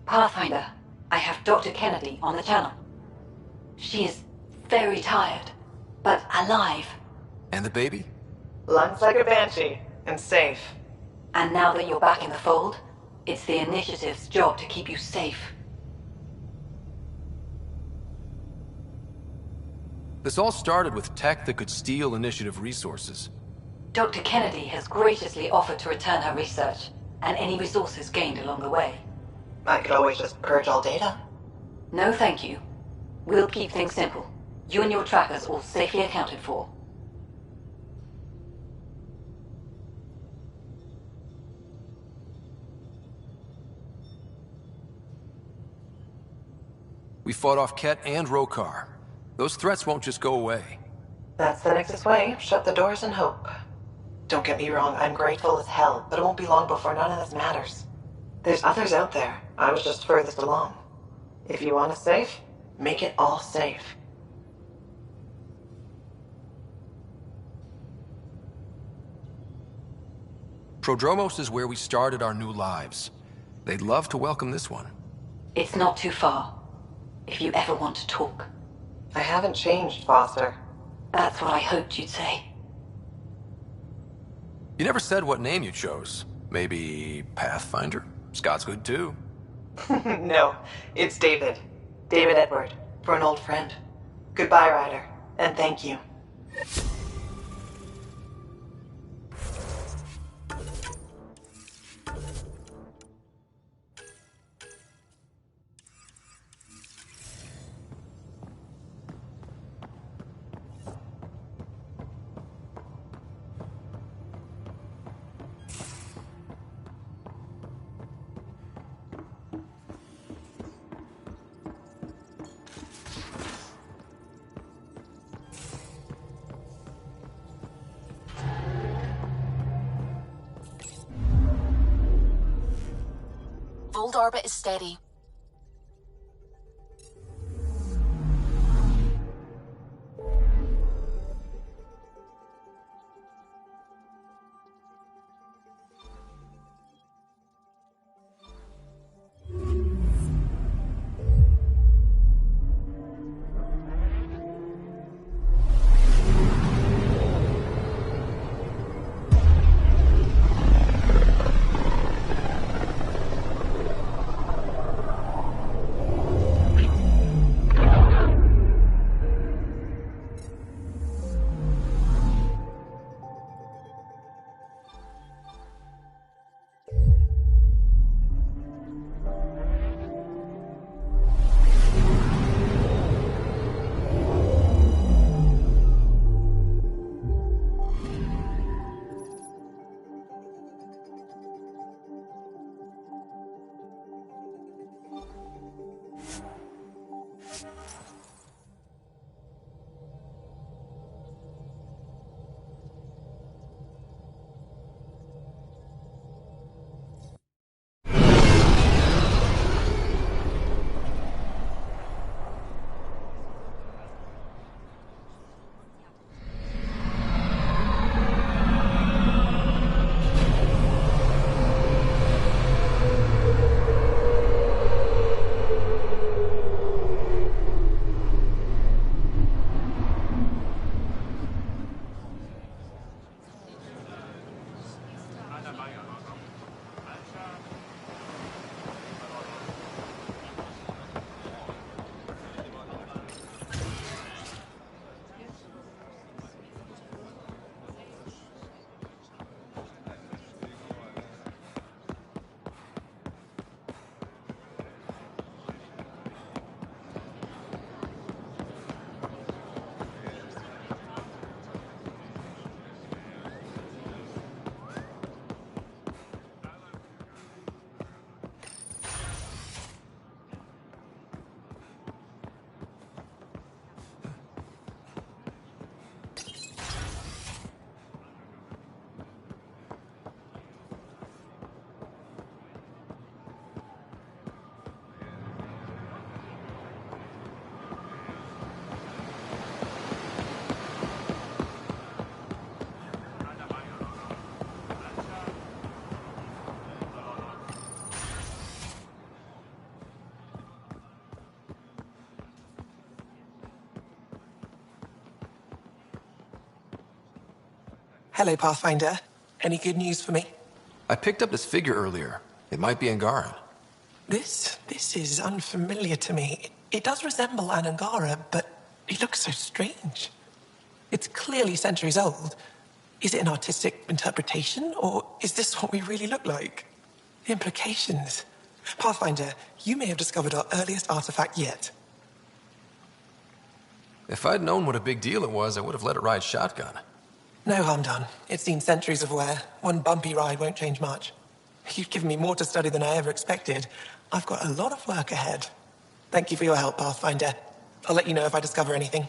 Pathfinder, I have Dr. Kennedy on the channel. She is very tired, but alive. And the baby? Lungs like a banshee, and safe. And now that you're back in the fold, it's the Initiative's job to keep you safe. This all started with tech that could steal Initiative resources. Dr. Kennedy has graciously offered to return her research, and any resources gained along the way. I could always just purge all data. No, thank you. We'll keep things simple. You and your trackers all safely accounted for. We fought off Ket and Rokar. Those threats won't just go away. That's the Nexus way. Shut the doors and hope. Don't get me wrong, I'm grateful as hell, but it won't be long before none of this matters. There's others out there. I was just furthest along. If you want us safe, make it all safe. Prodromos is where we started our new lives. They'd love to welcome this one. It's not too far, if you ever want to talk. I haven't changed, Foster. That's what I hoped you'd say. You never said what name you chose. Maybe Pathfinder? Scott's good too. No, it's David. David Edward, for an old friend. Goodbye, Ryder, and thank you. Old orbit is steady. Hello, Pathfinder. Any good news for me? I picked up this figure earlier. It might be Angaran. This is unfamiliar to me. It does resemble an Angara, but It looks so strange. It's clearly centuries old. Is it an artistic interpretation, or is this what we really look like? Implications. Pathfinder, you may have discovered our earliest artifact yet. If I'd known what a big deal it was, I would have let it ride shotgun. No harm done. It's seen centuries of wear. One bumpy ride won't change much. You've given me more to study than I ever expected. I've got a lot of work ahead. Thank you for your help, Pathfinder. I'll let you know if I discover anything.